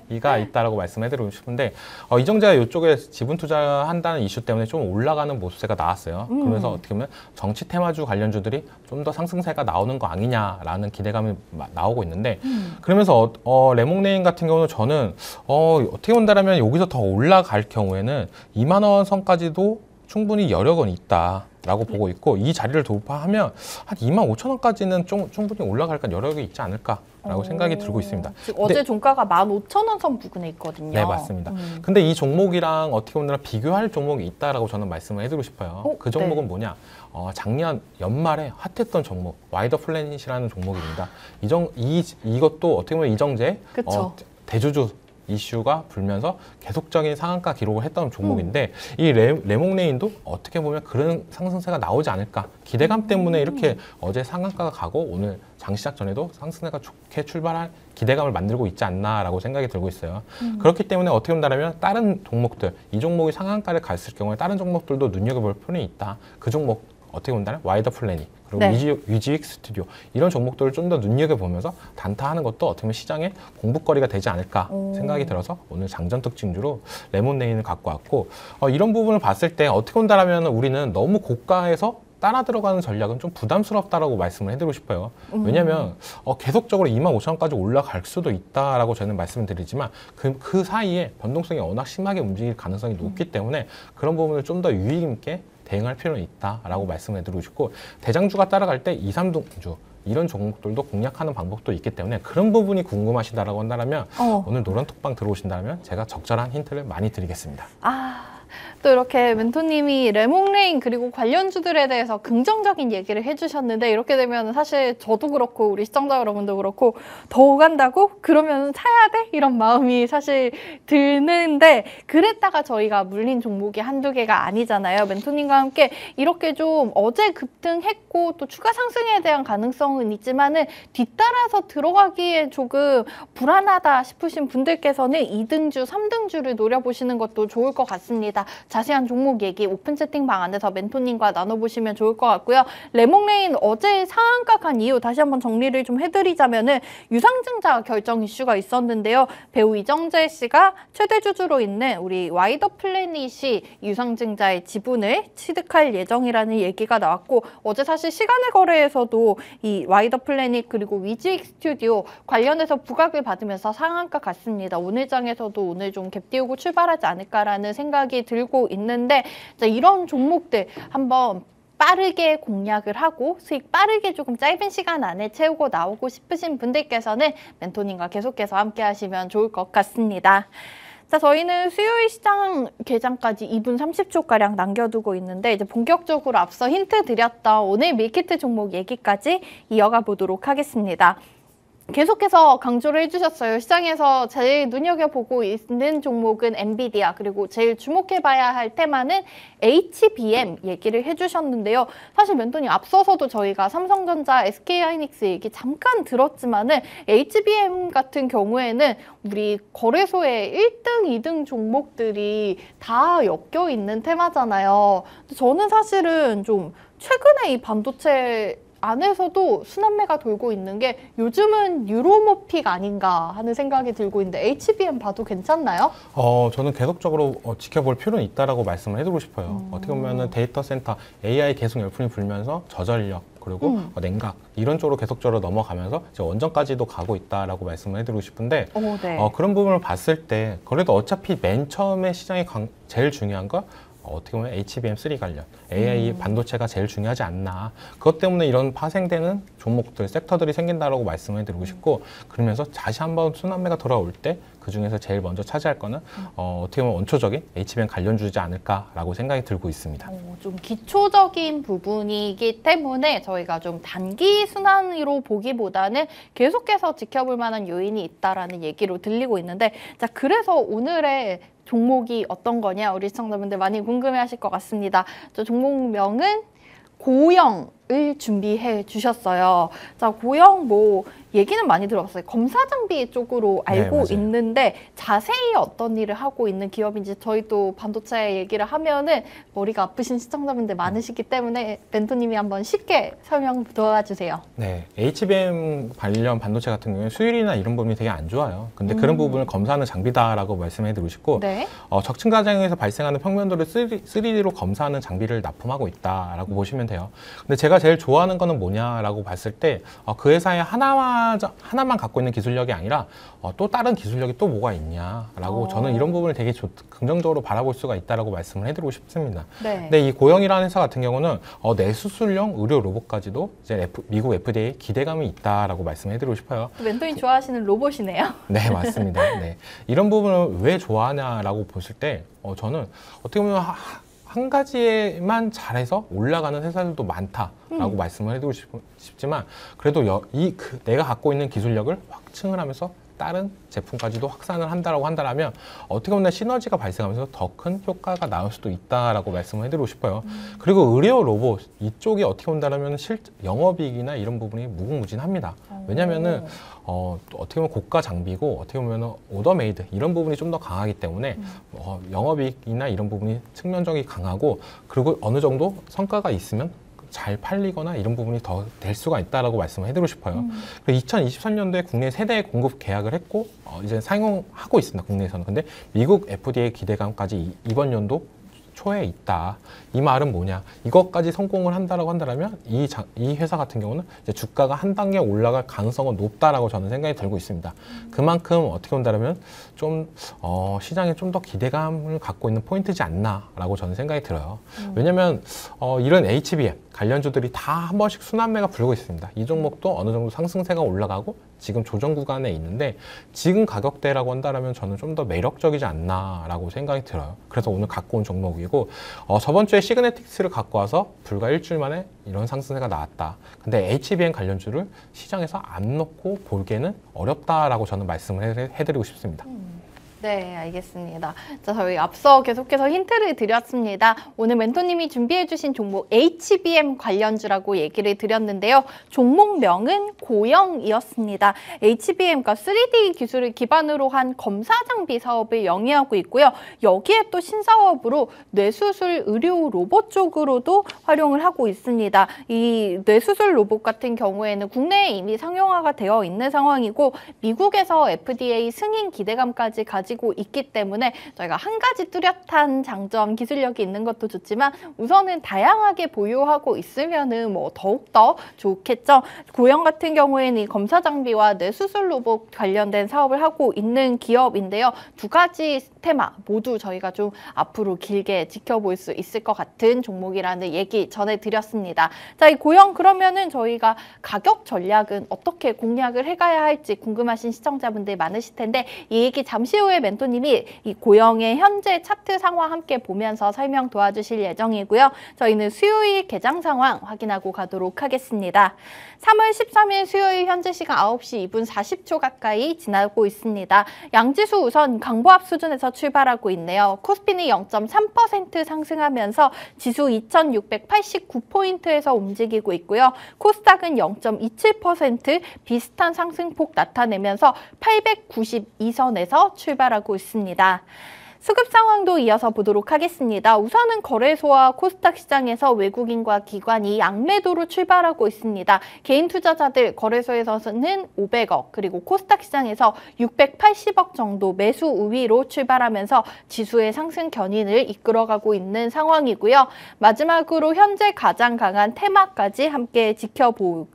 Speaker 2: 이가 있다라고 말씀해드리고 싶은데 이정재가 이쪽에 지분 투자한다는 이슈 때문에 좀 올라가는 모습세가 나왔어요. 그러면서 어떻게 보면 정치 테마주 관련주들이 좀 더 상승세가 나오는 거 아니냐라는 기대감이 나오고 있는데 그러면서 레몽레인 같은 경우는 저는 어떻게 본다면 여기서 더 올라갈 경우에는 2만 원 선까지도 충분히 여력은 있다라고 보고 있고 이 자리를 돌파하면 한 25,000원까지는 충분히 올라갈 여력이 있지 않을까라고 생각이 들고 있습니다.
Speaker 1: 즉 어제 종가가 15,000원 선 부근에 있거든요.
Speaker 2: 네, 맞습니다. 근데 이 종목이랑 어떻게 보면 비교할 종목이 있다라고 저는 말씀을 해드리고 싶어요. 그 종목은
Speaker 1: 네.
Speaker 2: 뭐냐? 작년 연말에 핫했던 종목 와이더 플래닛이라는 종목입니다. 이것도 어떻게 보면 이정재 대주주 이슈가 불면서 계속적인 상한가 기록을 했던 종목인데 이 레몽레인도 어떻게 보면 그런 상승세가 나오지 않을까 기대감 때문에 이렇게 어제 상한가가 가고 오늘 장시작 전에도 상승세가 좋게 출발할 기대감을 만들고 있지 않나라고 생각이 들고 있어요. 그렇기 때문에 어떻게 본다면 다른 종목들 이 종목이 상한가를 갔을 경우에 다른 종목들도 눈여겨볼 필요는 있다. 그 종목 어떻게 본다면 와이더 플래닛 그리고 위지익 스튜디오 이런 종목들을 좀 더 눈여겨보면서 단타하는 것도 어떻게 보면 시장의 공부거리가 되지 않을까 생각이 들어서 오늘 장전 특징주로 레몬레인을 갖고 왔고 이런 부분을 봤을 때 어떻게 본다면 우리는 너무 고가에서 따라 들어가는 전략은 좀 부담스럽다라고 말씀을 해드리고 싶어요. 왜냐하면 계속적으로 25,000원까지 올라갈 수도 있다라고 저는 말씀을 드리지만 그 사이에 변동성이 워낙 심하게 움직일 가능성이 높기 때문에 그런 부분을 좀 더 유익 있게 대응할 필요는 있다라고 말씀을 드리고 싶고 대장주가 따라갈 때 2, 3등주 이런 종목들도 공략하는 방법도 있기 때문에 그런 부분이 궁금하시다라고 한다면 오늘 노란톡방 들어오신다면 제가 적절한 힌트를 많이 드리겠습니다.
Speaker 1: 또 이렇게 멘토님이 레몽레인 그리고 관련주들에 대해서 긍정적인 얘기를 해주셨는데 이렇게 되면 사실 저도 그렇고 우리 시청자 여러분도 그렇고 더 오간다고? 그러면 사야 돼? 이런 마음이 사실 드는데 그랬다가 저희가 물린 종목이 한두 개가 아니잖아요. 멘토님과 함께 이렇게 좀 어제 급등했고 또 추가 상승에 대한 가능성은 있지만은 뒤따라서 들어가기에 조금 불안하다 싶으신 분들께서는 2등주, 3등주를 노려보시는 것도 좋을 것 같습니다. 자세한 종목 얘기 오픈 채팅방 안에서 멘토님과 나눠보시면 좋을 것 같고요. 레몽레인 어제 상한가 간 이유 다시 한번 정리를 좀 해드리자면은 유상증자 결정 이슈가 있었는데요. 배우 이정재 씨가 최대 주주로 있는 우리 와이더 플래닛이 유상증자의 지분을 취득할 예정이라는 얘기가 나왔고 어제 사실 시간의 거래에서도 이 와이더 플래닛 그리고 위지익 스튜디오 관련해서 부각을 받으면서 상한가 갔습니다. 오늘 장에서도 오늘 좀 갭 띄우고 출발하지 않을까라는 생각이 들고 있는데 이런 종목들 한번 빠르게 공략을 하고 수익 빠르게 조금 짧은 시간 안에 채우고 나오고 싶으신 분들께서는 멘토님과 계속해서 함께 하시면 좋을 것 같습니다. 자, 저희는 수요일 시장 개장까지 2분 30초가량 남겨두고 있는데 이제 본격적으로 앞서 힌트 드렸던 오늘 밀키트 종목 얘기까지 이어가 보도록 하겠습니다. 계속해서 강조를 해주셨어요. 시장에서 제일 눈여겨보고 있는 종목은 엔비디아 그리고 제일 주목해봐야 할 테마는 HBM 얘기를 해주셨는데요. 사실 멘토님 앞서서도 저희가 삼성전자, SK하이닉스 얘기 잠깐 들었지만은 HBM 같은 경우에는 우리 거래소의 1등, 2등 종목들이 다 엮여 있는 테마잖아요. 저는 사실은 좀 최근에 이 반도체 안에서도 순환매가 돌고 있는 게 요즘은 유로모픽 아닌가 하는 생각이 들고 있는데 HBM 봐도 괜찮나요?
Speaker 2: 저는 계속적으로 지켜볼 필요는 있다라고 말씀을 해드리고 싶어요. 어떻게 보면은 데이터 센터 AI 계속 열풍이 불면서 저전력 그리고 냉각 이런 쪽으로 계속적으로 넘어가면서 이제 원전까지도 가고 있다라고 말씀을 해드리고 싶은데 그런 부분을 봤을 때 그래도 어차피 맨 처음에 시장이 제일 중요한 거 어떻게 보면 HBM3 관련 AI 반도체가 제일 중요하지 않나. 그것 때문에 이런 파생되는 종목들, 섹터들이 생긴다라고 말씀을 드리고 싶고 그러면서 다시 한번 순환매가 돌아올 때 그중에서 제일 먼저 차지할 거는 어떻게 보면 원초적인 HBM 관련주지 않을까라고 생각이 들고 있습니다.
Speaker 1: 좀 기초적인 부분이기 때문에 저희가 좀 단기 순환으로 보기보다는 계속해서 지켜볼 만한 요인이 있다라는 얘기로 들리고 있는데 자 그래서 오늘의 종목이 어떤 거냐 우리 시청자분들 많이 궁금해하실 것 같습니다. 저 종목명은 고영을 준비해 주셨어요. 자 고영 뭐 얘기는 많이 들어봤어요. 검사 장비 쪽으로 알고 있는데 자세히 어떤 일을 하고 있는 기업인지 저희 또 반도체 얘기를 하면은 머리가 아프신 시청자분들 많으시기 때문에 멘토님이 한번 쉽게 설명 도와주세요.
Speaker 2: 네, HBM 관련 반도체 같은 경우에 수율이나 이런 부분이 되게 안 좋아요. 근데 그런 부분을 검사하는 장비다라고 말씀해 드리고 싶고 적층 과정에서 발생하는 평면도를 3D로 검사하는 장비를 납품하고 있다라고 보시면 돼요. 근데 제가 내가 제일 좋아하는 거는 뭐냐라고 봤을 때 그 회사에 하나만 갖고 있는 기술력이 아니라 또 다른 기술력이 또 뭐가 있냐라고 저는 이런 부분을 되게 긍정적으로 바라볼 수가 있다라고 말씀을 해드리고 싶습니다.
Speaker 1: 네.
Speaker 2: 근데 이 고영이라는 회사 같은 경우는 뇌수술용 의료 로봇까지도 이제 미국 FDA에 기대감이 있다라고 말씀해드리고 싶어요.
Speaker 1: 멘토님 좋아하시는 로봇이네요.
Speaker 2: 네, 맞습니다. 네. 이런 부분을 왜 좋아하냐라고 보실 때 저는 어떻게 보면 한 가지에만 잘해서 올라가는 회사들도 많다라고 말씀을 해드리고 싶지만 그래도 내가 갖고 있는 기술력을 확증을 하면서 다른 제품까지도 확산을 한다라고 한다면 어떻게 보면 시너지가 발생하면서 더 큰 효과가 나올 수도 있다라고 말씀을 해드리고 싶어요. 그리고 의료 로봇 이쪽이 어떻게 본다면 영업이익이나 이런 부분이 무궁무진합니다. 왜냐하면은 어떻게 보면 고가 장비고 어떻게 보면 오더메이드 이런 부분이 좀 더 강하기 때문에 영업이익이나 이런 부분이 측면적이 강하고 그리고 어느 정도 성과가 있으면 잘 팔리거나 이런 부분이 더 될 수가 있다라고 말씀을 해드리고 싶어요. 2023년도에 국내 세대 공급 계약을 했고 이제 사용하고 있습니다. 국내에서는. 근데 미국 FDA 기대감까지 이번 연도 초에 있다. 이 말은 뭐냐? 이것까지 성공을 한다라고 한다면 이 회사 같은 경우는 이제 주가가 한 단계 올라갈 가능성은 높다라고 저는 생각이 들고 있습니다. 그만큼 어떻게 본다면 좀 시장에 좀 더 기대감을 갖고 있는 포인트지 않나라고 저는 생각이 들어요. 왜냐하면 이런 HBM 관련주들이 다 한 번씩 순환매가 불고 있습니다. 이 종목도 어느 정도 상승세가 올라가고 지금 조정 구간에 있는데 지금 가격대라고 한다면 저는 좀 더 매력적이지 않나라고 생각이 들어요. 그래서 오늘 갖고 온 종목이고 저번 주에 시그네틱스를 갖고 와서 불과 일주일 만에 이런 상승세가 나왔다. 근데 HBM 관련주를 시장에서 안 넣고 보기에는 어렵다라고 저는 말씀을 해드리고 싶습니다.
Speaker 1: 네, 알겠습니다. 자, 저희 앞서 계속해서 힌트를 드렸습니다. 오늘 멘토님이 준비해주신 종목 HBM 관련주라고 얘기를 드렸는데요. 종목명은 고영이었습니다. HBM과 3D 기술을 기반으로 한 검사 장비 사업을 영위하고 있고요. 여기에 또 신사업으로 뇌수술 의료 로봇 쪽으로도 활용을 하고 있습니다. 이 뇌수술 로봇 같은 경우에는 국내에 이미 상용화가 되어 있는 상황이고 미국에서 FDA 승인 기대감까지 가지고 있기 때문에 저희가 한 가지 뚜렷한 장점, 기술력이 있는 것도 좋지만 우선은 다양하게 보유하고 있으면은 뭐 더욱더 좋겠죠. 고영 같은 경우에는 이 검사 장비와 뇌수술 로봇 관련된 사업을 하고 있는 기업인데요. 두 가지 테마 모두 저희가 좀 앞으로 길게 지켜볼 수 있을 것 같은 종목이라는 얘기 전해드렸습니다. 자, 이 고영 그러면은 저희가 가격 전략은 어떻게 공략을 해가야 할지 궁금하신 시청자분들 많으실 텐데 이 얘기 잠시 후에 멘토님이 이 고영의 현재 차트 상황 함께 보면서 설명 도와주실 예정이고요. 저희는 수요일 개장 상황 확인하고 가도록 하겠습니다. 3월 13일 수요일 현재 시간 9시 2분 40초 가까이 지나고 있습니다. 양지수 우선 강보합 수준에서 출발하고 있네요. 코스피는 0.3% 상승하면서 지수 2689포인트에서 움직이고 있고요. 코스닥은 0.27% 비슷한 상승폭 나타내면서 892선에서 출발하고 있습니다. 수급 상황도 이어서 보도록 하겠습니다. 우선은 거래소와 코스닥 시장에서 외국인과 기관이 양매도로 출발하고 있습니다. 개인 투자자들 거래소에서는 500억 그리고 코스닥 시장에서 680억 정도 매수 우위로 출발하면서 지수의 상승 견인을 이끌어가고 있는 상황이고요. 마지막으로 현재 가장 강한 테마까지 함께 지켜보고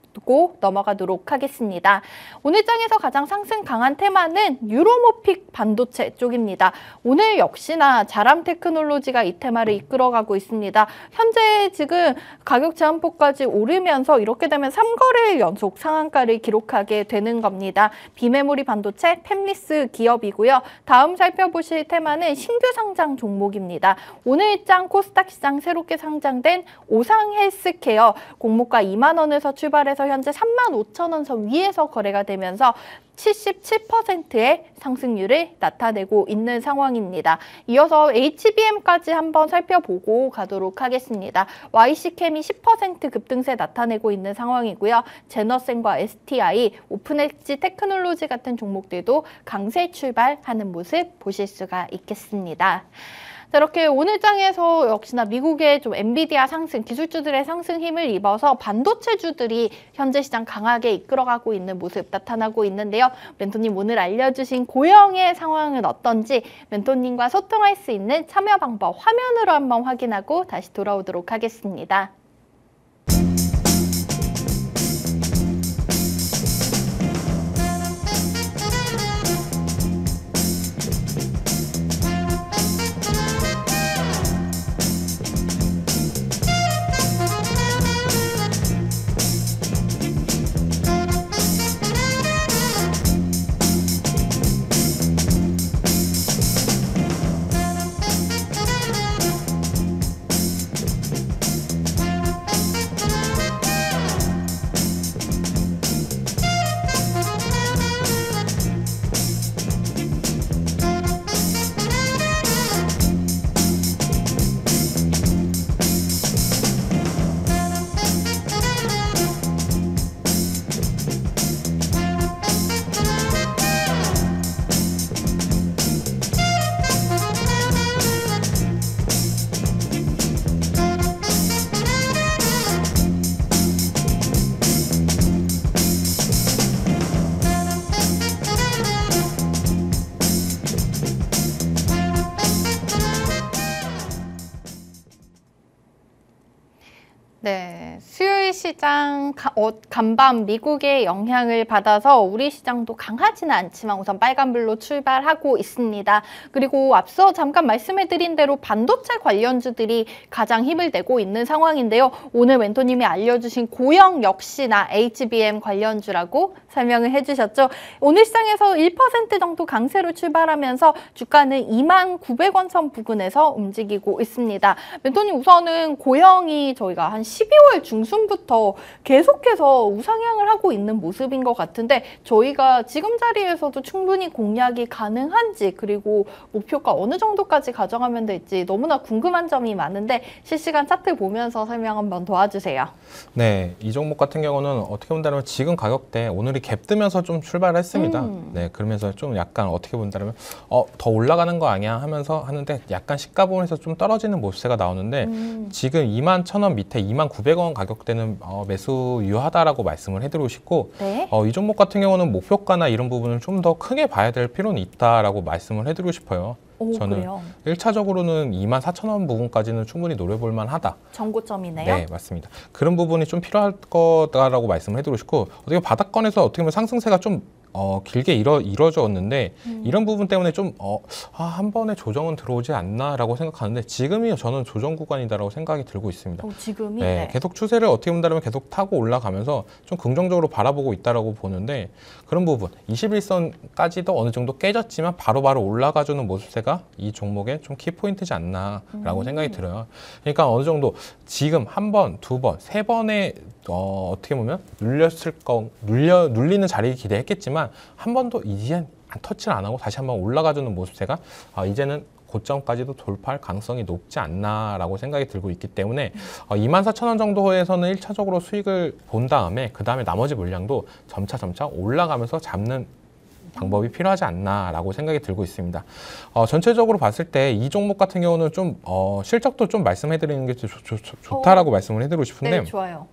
Speaker 1: 넘어가도록 하겠습니다. 오늘 장에서 가장 상승 강한 테마는 유로모픽 반도체 쪽입니다. 오늘 역시나 자람 테크놀로지가 이 테마를 이끌어가고 있습니다. 현재 지금 가격 제한폭까지 오르면서 이렇게 되면 3거래일 연속 상한가를 기록하게 되는 겁니다. 비메모리 반도체 팹리스 기업이고요. 다음 살펴보실 테마는 신규 상장 종목입니다. 오늘 장 코스닥 시장 새롭게 상장된 오상헬스케어 공모가 2만 원에서 출발해서 현재 35,000원 선 위에서 거래가 되면서 77%의 상승률을 나타내고 있는 상황입니다. 이어서 HBM까지 한번 살펴보고 가도록 하겠습니다. YC캠이 10% 급등세 나타내고 있는 상황이고요. 제너센과 STI, 오픈엣지 테크놀로지 같은 종목들도 강세 출발하는 모습 보실 수가 있겠습니다. 자, 이렇게 오늘 장에서 역시나 미국의 좀 엔비디아 상승, 기술주들의 상승 힘을 입어서 반도체주들이 현재 시장 강하게 이끌어가고 있는 모습 나타나고 있는데요. 멘토님 오늘 알려주신 고영의 상황은 어떤지 멘토님과 소통할 수 있는 참여 방법 화면으로 한번 확인하고 다시 돌아오도록 하겠습니다. 네, 수요일 시장 간밤 미국의 영향을 받아서 우리 시장도 강하지는 않지만 우선 빨간불로 출발하고 있습니다. 그리고 앞서 잠깐 말씀해드린 대로 반도체 관련주들이 가장 힘을 내고 있는 상황인데요. 오늘 멘토님이 알려주신 고영 역시나 HBM 관련주라고 설명을 해주셨죠. 오늘 시장에서 1% 정도 강세로 출발하면서 주가는 29,900원 선 부근에서 움직이고 있습니다. 멘토님 우선은 고영이 저희가 한 12월 중순부터 계속해서 우상향을 하고 있는 모습인 것 같은데 저희가 지금 자리에서도 충분히 공략이 가능한지 그리고 목표가 어느 정도까지 가져가면 될지 너무나 궁금한 점이 많은데 실시간 차트 보면서 설명 한번 도와주세요.
Speaker 2: 네, 이 종목 같은 경우는 어떻게 본다면 지금 가격대 오늘이 갭 뜨면서 좀 출발을 했습니다. 네, 그러면서 좀 약간 어떻게 본다면 더 올라가는 거 아니야 하면서 하는데 약간 시가부분에서 좀 떨어지는 모습세가 나오는데 지금 21,000원 밑에 29,000원 가격대는 매수 유효하다라고 말씀을 해드리고 싶고
Speaker 1: 네?
Speaker 2: 이 종목 같은 경우는 목표가나 이런 부분을 좀 더 크게 봐야 될 필요는 있다라고 말씀을 해드리고 싶어요.
Speaker 1: 오,
Speaker 2: 저는
Speaker 1: 그래요?
Speaker 2: 1차적으로는 24,000원 부분까지는 충분히 노려볼 만하다.
Speaker 1: 정고점이네요.
Speaker 2: 네, 맞습니다. 그런 부분이 좀 필요할 거다라고 말씀을 해드리고 싶고 어떻게 바닥권에서 어떻게 보면 상승세가 좀 길게 이루어졌는데 이런 부분 때문에 좀 한 번에 조정은 들어오지 않나라고 생각하는데 지금이 저는 조정 구간이다라고 생각이 들고 있습니다.
Speaker 1: 지금이?
Speaker 2: 네,
Speaker 1: 네.
Speaker 2: 계속 추세를 어떻게 본다면 계속 타고 올라가면서 좀 긍정적으로 바라보고 있다라고 보는데 그런 부분 21선까지도 어느 정도 깨졌지만 바로바로 올라가주는 모습세가 이 종목의 좀 키포인트지 않나라고 생각이 들어요. 그러니까 어느 정도 지금 한 번, 두 번, 세 번의 어떻게 보면 눌리는 자리 기대했겠지만 한 번도 이젠 터치를 안 하고 다시 한번 올라가주는 모습세가 이제는 고점까지도 돌파할 가능성이 높지 않나라고 생각이 들고 있기 때문에 24,000원 정도에서는 1차적으로 수익을 본 다음에 그 다음에 나머지 물량도 점차 올라가면서 잡는 방법이 필요하지 않나라고 생각이 들고 있습니다. 전체적으로 봤을 때 이 종목 같은 경우는 좀 실적도 좀 말씀해드리는 게 좋다라고 말씀을 해드리고 싶은데
Speaker 1: 네, 좋아요.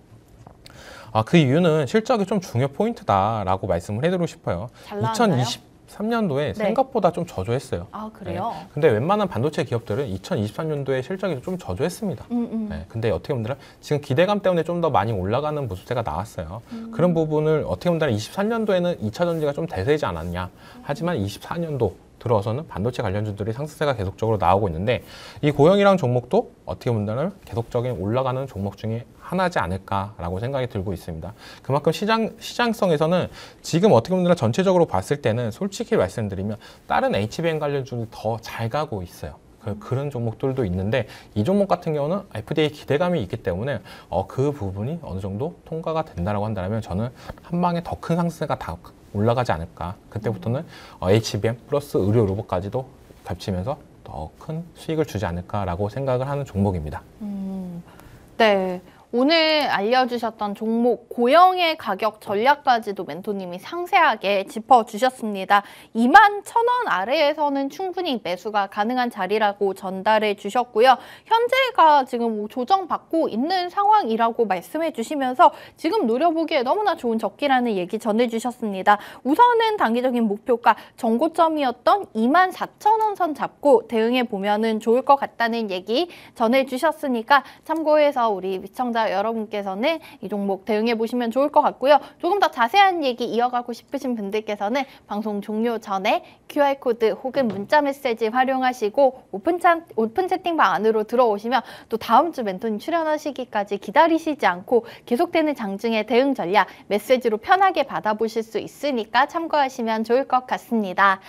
Speaker 2: 그 이유는 실적이 좀 중요 포인트다라고 말씀을 해드리고 싶어요.
Speaker 1: 잘 나왔나요?
Speaker 2: 2023년도에 생각보다 좀 저조했어요.
Speaker 1: 아, 그래요?
Speaker 2: 네. 근데 웬만한 반도체 기업들은 2023년도에 실적이 좀 저조했습니다. 네. 근데 어떻게 보면 지금 기대감 때문에 좀 더 많이 올라가는 모습세가 나왔어요. 그런 부분을 어떻게 보면 23년도에는 2차 전지가 좀 대세이지 않았냐. 하지만 24년도 들어서는 반도체 관련주들이 상승세가 계속적으로 나오고 있는데 이 고영이랑 종목도 어떻게 본다면 계속적인 올라가는 종목 중에 하나지 않을까라고 생각이 들고 있습니다. 그만큼 시장성에서는 지금 어떻게 보면 전체적으로 봤을 때는 솔직히 말씀드리면 다른 HBM 관련주는 더 잘 가고 있어요. 그런 종목들도 있는데 이 종목 같은 경우는 FDA 기대감이 있기 때문에 그 부분이 어느 정도 통과가 된다라고 한다면 저는 한 방에 더 큰 상승세가 다 올라가지 않을까. 그때부터는 HBM 플러스 의료 로봇까지도 겹치면서 더 큰 수익을 주지 않을까라고 생각을 하는 종목입니다.
Speaker 1: 네. 오늘 알려주셨던 종목 고영의 가격 전략까지도 멘토님이 상세하게 짚어주셨습니다. 21,000원 아래에서는 충분히 매수가 가능한 자리라고 전달해 주셨고요. 현재가 지금 조정받고 있는 상황이라고 말씀해 주시면서 지금 노려보기에 너무나 좋은 적기라는 얘기 전해주셨습니다. 우선은 단기적인 목표가 정고점이었던 24,000원 선 잡고 대응해 보면은 좋을 것 같다는 얘기 전해주셨으니까 참고해서 우리 시청자 여러분께서는 이 종목 대응해 보시면 좋을 것 같고요. 조금 더 자세한 얘기 이어가고 싶으신 분들께서는 방송 종료 전에 QR코드 혹은 문자 메시지 활용하시고 오픈 채팅방 안으로 들어오시면 또 다음 주 멘토님 출연하시기까지 기다리시지 않고 계속되는 장중의 대응 전략 메시지로 편하게 받아보실 수 있으니까 참고하시면 좋을 것 같습니다.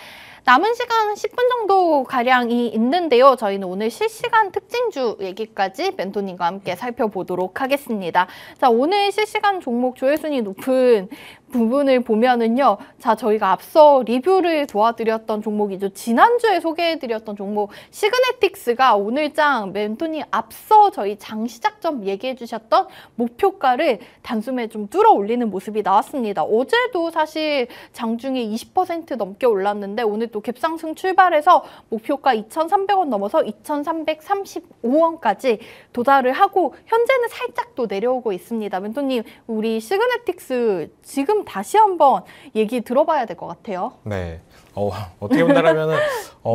Speaker 1: 남은 시간 10분 정도 가량이 있는데요. 저희는 오늘 실시간 특징주 얘기까지 멘토님과 함께 살펴보도록 하겠습니다. 자, 오늘 실시간 종목 조회순위 높은 부분을 보면은요. 자, 저희가 앞서 리뷰를 도와드렸던 종목이죠. 지난주에 소개해드렸던 종목 시그네틱스가 오늘장 멘토님 앞서 저희 장 시작 전 얘기해 주셨던 목표가를 단숨에 좀 뚫어 올리는 모습이 나왔습니다. 어제도 사실 장중에 20% 넘게 올랐는데 오늘 또 갭상승 출발해서 목표가 2,300원 넘어서 2,335원까지 도달을 하고 현재는 살짝 또 내려오고 있습니다. 멘토님, 우리 시그네틱스 지금 흐름 다시 한번 얘기 들어봐야 될 것 같아요.
Speaker 2: 네. 어떻게 본다면은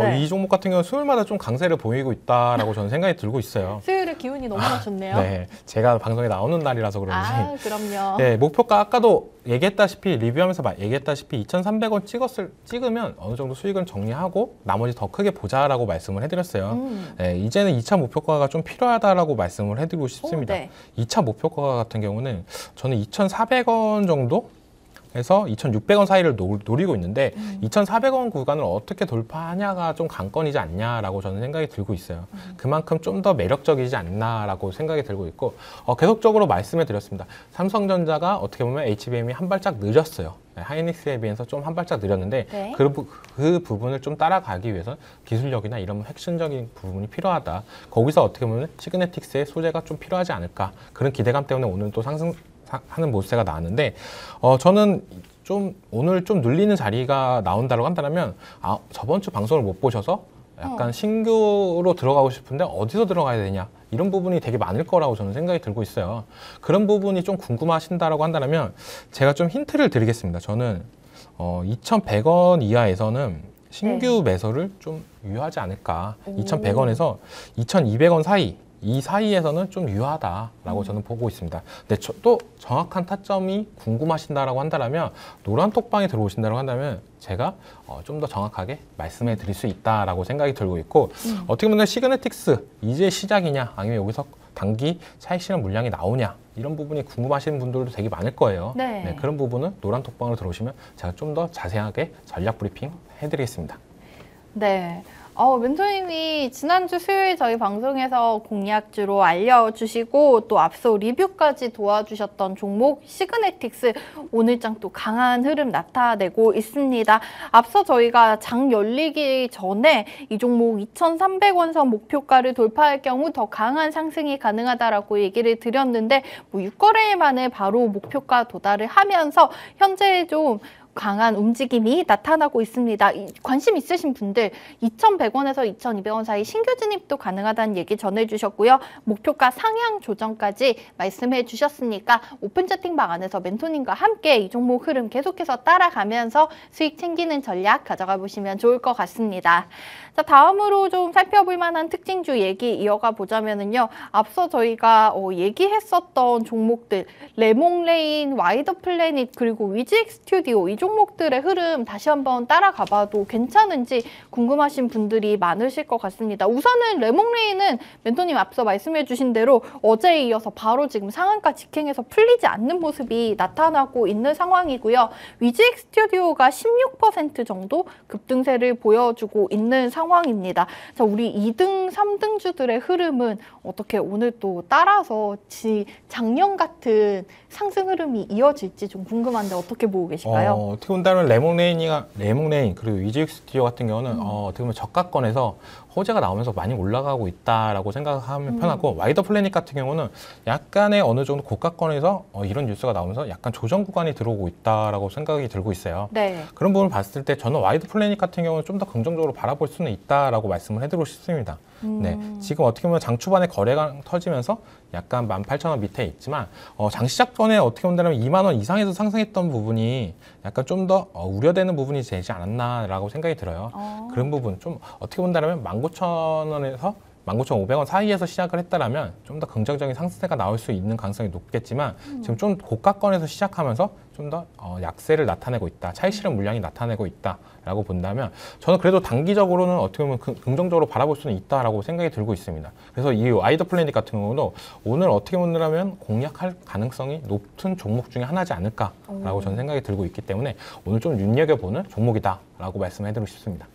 Speaker 1: 네.
Speaker 2: 이 종목 같은 경우는 수요일마다 좀 강세를 보이고 있다라고 저는 생각이 들고 있어요.
Speaker 1: 수요일에 기운이 너무나 좋네요.
Speaker 2: 네, 제가 방송에 나오는 날이라서 그런지.
Speaker 1: 그럼요.
Speaker 2: 네, 목표가 아까도 얘기했다시피 리뷰하면서 얘기했다시피 2,300원 찍으면 어느 정도 수익은 정리하고 나머지 더 크게 보자라고 말씀을 해드렸어요. 네, 이제는 2차 목표가가 좀 필요하다라고 말씀을 해드리고 싶습니다.
Speaker 1: 네.
Speaker 2: 2차 목표가 같은 경우는 저는 2,400원 정도 해서 2,600원 사이를 노리고 있는데 2,400원 구간을 어떻게 돌파하냐가 좀 관건이지 않냐라고 저는 생각이 들고 있어요. 그만큼 좀 더 매력적이지 않나라고 생각이 들고 있고 계속적으로 말씀해 드렸습니다. 삼성전자가 어떻게 보면 HBM이 한 발짝 늦었어요. 하이닉스에 비해서 좀 한 발짝 느렸는데
Speaker 1: 네.
Speaker 2: 그 부분을 좀 따라가기 위해서 기술력이나 이런 핵심적인 부분이 필요하다. 거기서 어떻게 보면 시그네틱스의 소재가 좀 필요하지 않을까. 그런 기대감 때문에 오늘 또 하는 모습세가 나왔는데 저는 좀 오늘 좀 눌리는 자리가 나온다고 한다면 저번 주 방송을 못 보셔서 약간 신규로 들어가고 싶은데 어디서 들어가야 되냐 이런 부분이 되게 많을 거라고 저는 생각이 들고 있어요. 그런 부분이 좀 궁금하신다라고 한다면 제가 좀 힌트를 드리겠습니다. 저는 2,100원 이하에서는 신규 매수를 좀 유효하지 않을까. 2,100원에서 2,200원 사이 이 사이에서는 좀 유효하다라고 저는 보고 있습니다. 근데 또 정확한 타점이 궁금하신다라고 한다면 노란 톡방에 들어오신다고 한다면 제가 좀 더 정확하게 말씀해 드릴 수 있다라고 생각이 들고 있고 어떻게 보면 시그네틱스 이제 시작이냐 아니면 여기서 단기 차익 실현 물량이 나오냐 이런 부분이 궁금하신 분들도 되게 많을 거예요.
Speaker 1: 네.
Speaker 2: 그런 부분은 노란 톡방으로 들어오시면 제가 좀 더 자세하게 전략 브리핑 해드리겠습니다.
Speaker 1: 네. 멘토님이 지난주 수요일 저희 방송에서 공략주로 알려주시고 또 앞서 리뷰까지 도와주셨던 종목 시그네틱스 오늘장 또 강한 흐름 나타내고 있습니다. 앞서 저희가 장 열리기 전에 이 종목 2,300원 선 목표가를 돌파할 경우 더 강한 상승이 가능하다라고 얘기를 드렸는데 6거래일 만에 바로 목표가 도달을 하면서 현재 좀 강한 움직임이 나타나고 있습니다. 관심 있으신 분들 2,100원에서 2,200원 사이 신규 진입도 가능하다는 얘기 전해주셨고요. 목표가 상향 조정까지 말씀해 주셨으니까 오픈 채팅방 안에서 멘토님과 함께 이 종목 흐름 계속해서 따라가면서 수익 챙기는 전략 가져가 보시면 좋을 것 같습니다. 자, 다음으로 좀 살펴볼 만한 특징주 얘기 이어가 보자면은요. 앞서 저희가 얘기했었던 종목들 레몽레인, 와이더 플래닛 그리고 위즈익 스튜디오 이 종목들의 흐름 다시 한번 따라가 봐도 괜찮은지 궁금하신 분들이 많으실 것 같습니다. 우선은 레몽레인은 멘토님 앞서 말씀해 주신 대로 어제에 이어서 바로 지금 상한가 직행해서 풀리지 않는 모습이 나타나고 있는 상황이고요. 위즈익 스튜디오가 16% 정도 급등세를 보여주고 있는 상황입니다. 자, 우리 2등, 3등주들의 흐름은 어떻게 오늘 또 따라서 작년 같은 상승 흐름이 이어질지 좀 궁금한데 어떻게 보고 계실까요?
Speaker 2: 어떻게 본다면 레몽레인 그리고 위즈익 스튜디오 같은 경우는 어떻게 보면 저가권에서 호재가 나오면서 많이 올라가고 있다라고 생각하면 편하고 와이더 플래닛 같은 경우는 약간의 어느 정도 고가권에서 이런 뉴스가 나오면서 약간 조정 구간이 들어오고 있다라고 생각이 들고 있어요.
Speaker 1: 네.
Speaker 2: 그런 부분을 봤을 때 저는 와이더 플래닛 같은 경우는 좀 더 긍정적으로 바라볼 수는 있다라고 말씀을 해드리고 싶습니다. 네, 지금 어떻게 보면 장 초반에 거래가 터지면서 약간 18,000원 밑에 있지만 장 시작 전에 어떻게 본다면 2만 원 이상에서 상승했던 부분이 약간 좀 더 우려되는 부분이 되지 않았나라고 생각이 들어요. 그런 부분 좀 어떻게 본다면 19,000원에서 19,500원 사이에서 시작을 했다라면 좀 더 긍정적인 상승세가 나올 수 있는 가능성이 높겠지만 지금 좀 고가권에서 시작하면서 좀 더 약세를 나타내고 있다. 차익 실현 물량이 나타내고 있다라고 본다면 저는 그래도 단기적으로는 어떻게 보면 긍정적으로 바라볼 수는 있다라고 생각이 들고 있습니다. 그래서 이 와이더 플래닛 같은 경우도 오늘 어떻게 본다면 공략할 가능성이 높은 종목 중에 하나지 않을까라고 저는 생각이 들고 있기 때문에 오늘 좀 눈여겨보는 종목이다라고 말씀해드리고 싶습니다.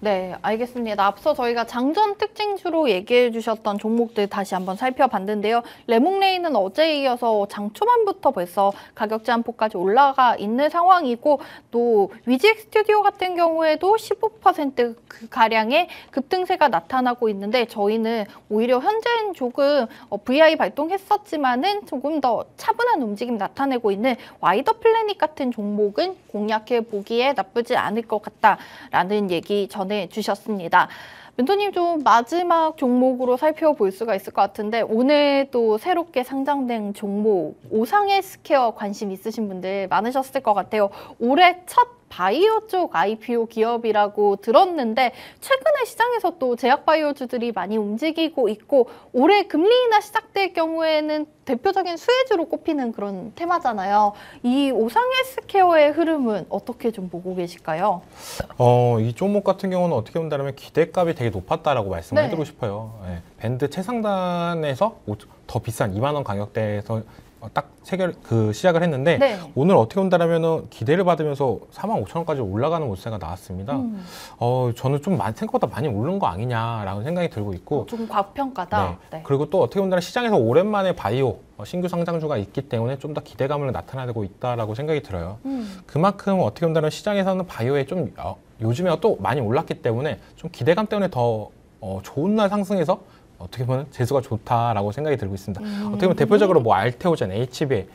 Speaker 1: 네, 알겠습니다. 앞서 저희가 장전 특징주로 얘기해 주셨던 종목들 다시 한번 살펴봤는데요. 레몽레인은 어제에 이어서 장 초반부터 벌써 가격 제한폭까지 올라가 있는 상황이고 또 위즈익 스튜디오 같은 경우에도 15% 가량의 급등세가 나타나고 있는데 저희는 오히려 현재는 조금 VI 발동했었지만은 조금 더 차분한 움직임 나타내고 있는 와이더 플래닛 같은 종목은 공략해 보기에 나쁘지 않을 것 같다라는 얘기 전해주셨습니다. 멘토님 좀 마지막 종목으로 살펴볼 수가 있을 것 같은데 오늘 또 새롭게 상장된 종목 오상헬스케어 관심 있으신 분들 많으셨을 것 같아요. 올해 첫 바이오 쪽 IPO 기업이라고 들었는데 최근에 시장에서 또 제약바이오주들이 많이 움직이고 있고 올해 금리 인하 시작될 경우에는 대표적인 수혜주로 꼽히는 그런 테마잖아요. 이 오상헬스케어의 흐름은 어떻게 좀 보고 계실까요?
Speaker 2: 이 종목 같은 경우는 어떻게 본다면 기대값이 되게 높았다라고 말씀을 해드리고 싶어요. 네. 밴드 최상단에서 더 비싼 2만 원 가격대에서 딱 시작을 했는데
Speaker 1: 네.
Speaker 2: 오늘 어떻게 본다면 기대를 받으면서 45,000원까지 올라가는 모습가 나왔습니다. 저는 좀 생각보다 많이 오른 거 아니냐라는 생각이 들고 있고
Speaker 1: 좀 과평가다.
Speaker 2: 네.
Speaker 1: 네.
Speaker 2: 그리고 또 어떻게 본다면 시장에서 오랜만에 바이오 신규 상장주가 있기 때문에 좀 더 기대감을 나타내고 있다라고 생각이 들어요. 그만큼 어떻게 본다면 시장에서는 바이오에 좀 요즘에 또 많이 올랐기 때문에 좀 기대감 때문에 더 좋은 날 상승해서 어떻게 보면 재수가 좋다라고 생각이 들고 있습니다. 어떻게 보면 대표적으로 뭐 알테오젠, HLB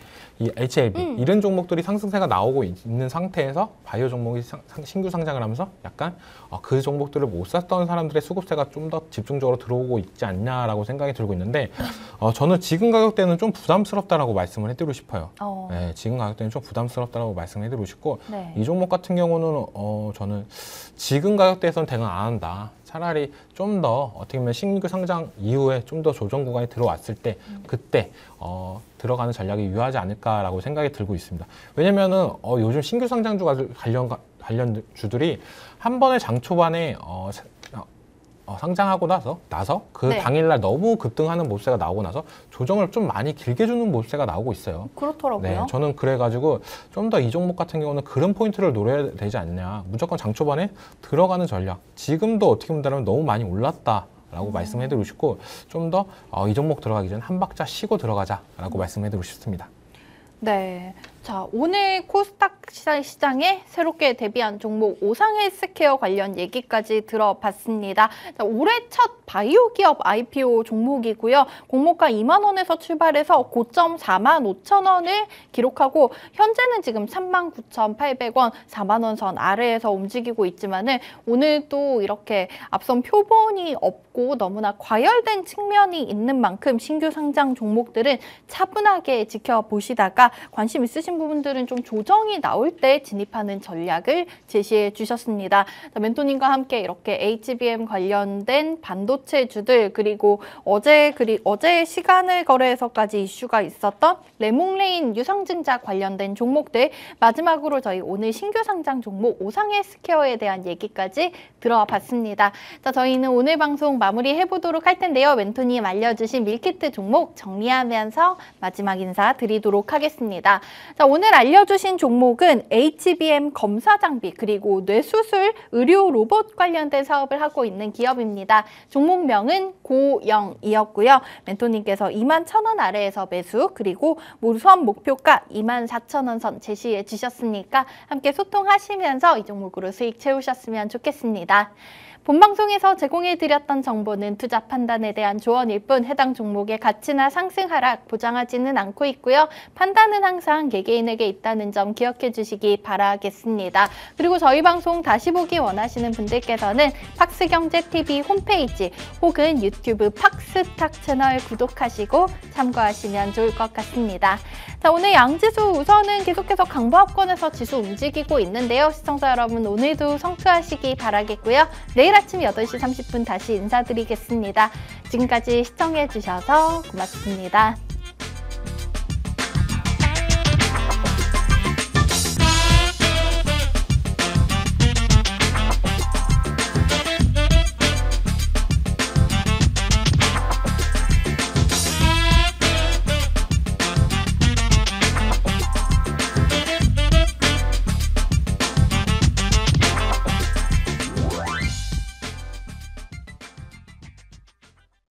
Speaker 2: 이런 종목들이 상승세가 나오고 있는 상태에서 바이오 종목이 신규 상장을 하면서 약간 그 종목들을 못 샀던 사람들의 수급세가 좀 더 집중적으로 들어오고 있지 않냐라고 생각이 들고 있는데 저는 지금 가격대는 좀 부담스럽다라고 말씀을 해드리고 싶어요. 네, 지금 가격대는 좀 부담스럽다라고 말씀을 해드리고 싶고
Speaker 1: 네.
Speaker 2: 이 종목 같은 경우는 저는 지금 가격대에서는 대응 안 한다. 차라리 좀 더 어떻게 보면 신규 상장 이후에 좀 더 조정 구간이 들어왔을 때 그때 들어가는 전략이 유효하지 않을까라고 생각이 들고 있습니다. 왜냐면은 요즘 신규 상장주가 관련 주들이 한 번에 장 초반에 상장하고 나서 그
Speaker 1: 네.
Speaker 2: 당일날 너무 급등하는 모습세가 나오고 나서 조정을 좀 많이 길게 주는 모습세가 나오고 있어요.
Speaker 1: 그렇더라고요.
Speaker 2: 네, 저는 그래가지고 좀 더 이 종목 같은 경우는 그런 포인트를 노려야 되지 않냐. 무조건 장 초반에 들어가는 전략. 지금도 어떻게 본다면 너무 많이 올랐다라고 말씀해드리고 싶고 좀 더 이 종목 들어가기 전에 한 박자 쉬고 들어가자라고 말씀해드리고 싶습니다.
Speaker 1: 네. 자, 오늘 코스닥 시장에 새롭게 데뷔한 종목 오상헬스케어 관련 얘기까지 들어봤습니다. 자, 올해 첫 바이오 기업 IPO 종목이고요. 공모가 2만 원에서 출발해서 고점 45,000원을 기록하고 현재는 지금 39,800원, 4만 원 선 아래에서 움직이고 있지만은 오늘 또 이렇게 앞선 표본이 없고 너무나 과열된 측면이 있는 만큼 신규 상장 종목들은 차분하게 지켜보시다가 관심 있으신 부분들은 좀 조정이 나올 때 진입하는 전략을 제시해 주셨습니다. 자, 멘토님과 함께 이렇게 HBM 관련된 반도체주들 그리고 어제 시간을 거래해서까지 이슈가 있었던 레몽레인 유상증자 관련된 종목들 마지막으로 저희 오늘 신규 상장 종목 오상헬스케어에 대한 얘기까지 들어봤습니다. 자, 저희는 오늘 방송 마무리해 보도록 할 텐데요. 멘토님 알려주신 밀키트 종목 정리하면서 마지막 인사 드리도록 하겠습니다. 자, 오늘 알려주신 종목은 HBM 검사 장비 그리고 뇌수술 의료 로봇 관련된 사업을 하고 있는 기업입니다. 종목명은 고영이었고요. 멘토님께서 21,000원 아래에서 매수 그리고 우선 목표가 24,000원 선 제시해 주셨으니까 함께 소통하시면서 이 종목으로 수익 채우셨으면 좋겠습니다. 본방송에서 제공해드렸던 정보는 투자 판단에 대한 조언일 뿐 해당 종목의 가치나 상승 하락 보장하지는 않고 있고요. 판단은 항상 개개인에게 있다는 점 기억해 주시기 바라겠습니다. 그리고 저희 방송 다시 보기 원하시는 분들께서는 팍스경제TV 홈페이지 혹은 유튜브 팍스탁 채널 구독하시고 참고하시면 좋을 것 같습니다. 자, 오늘 양지수 우선은 계속해서 강보합권에서 지수 움직이고 있는데요. 시청자 여러분 오늘도 성투하시기 바라겠고요. 내일 아침 8시 30분 다시 인사드리겠습니다. 지금까지 시청해주셔서 고맙습니다.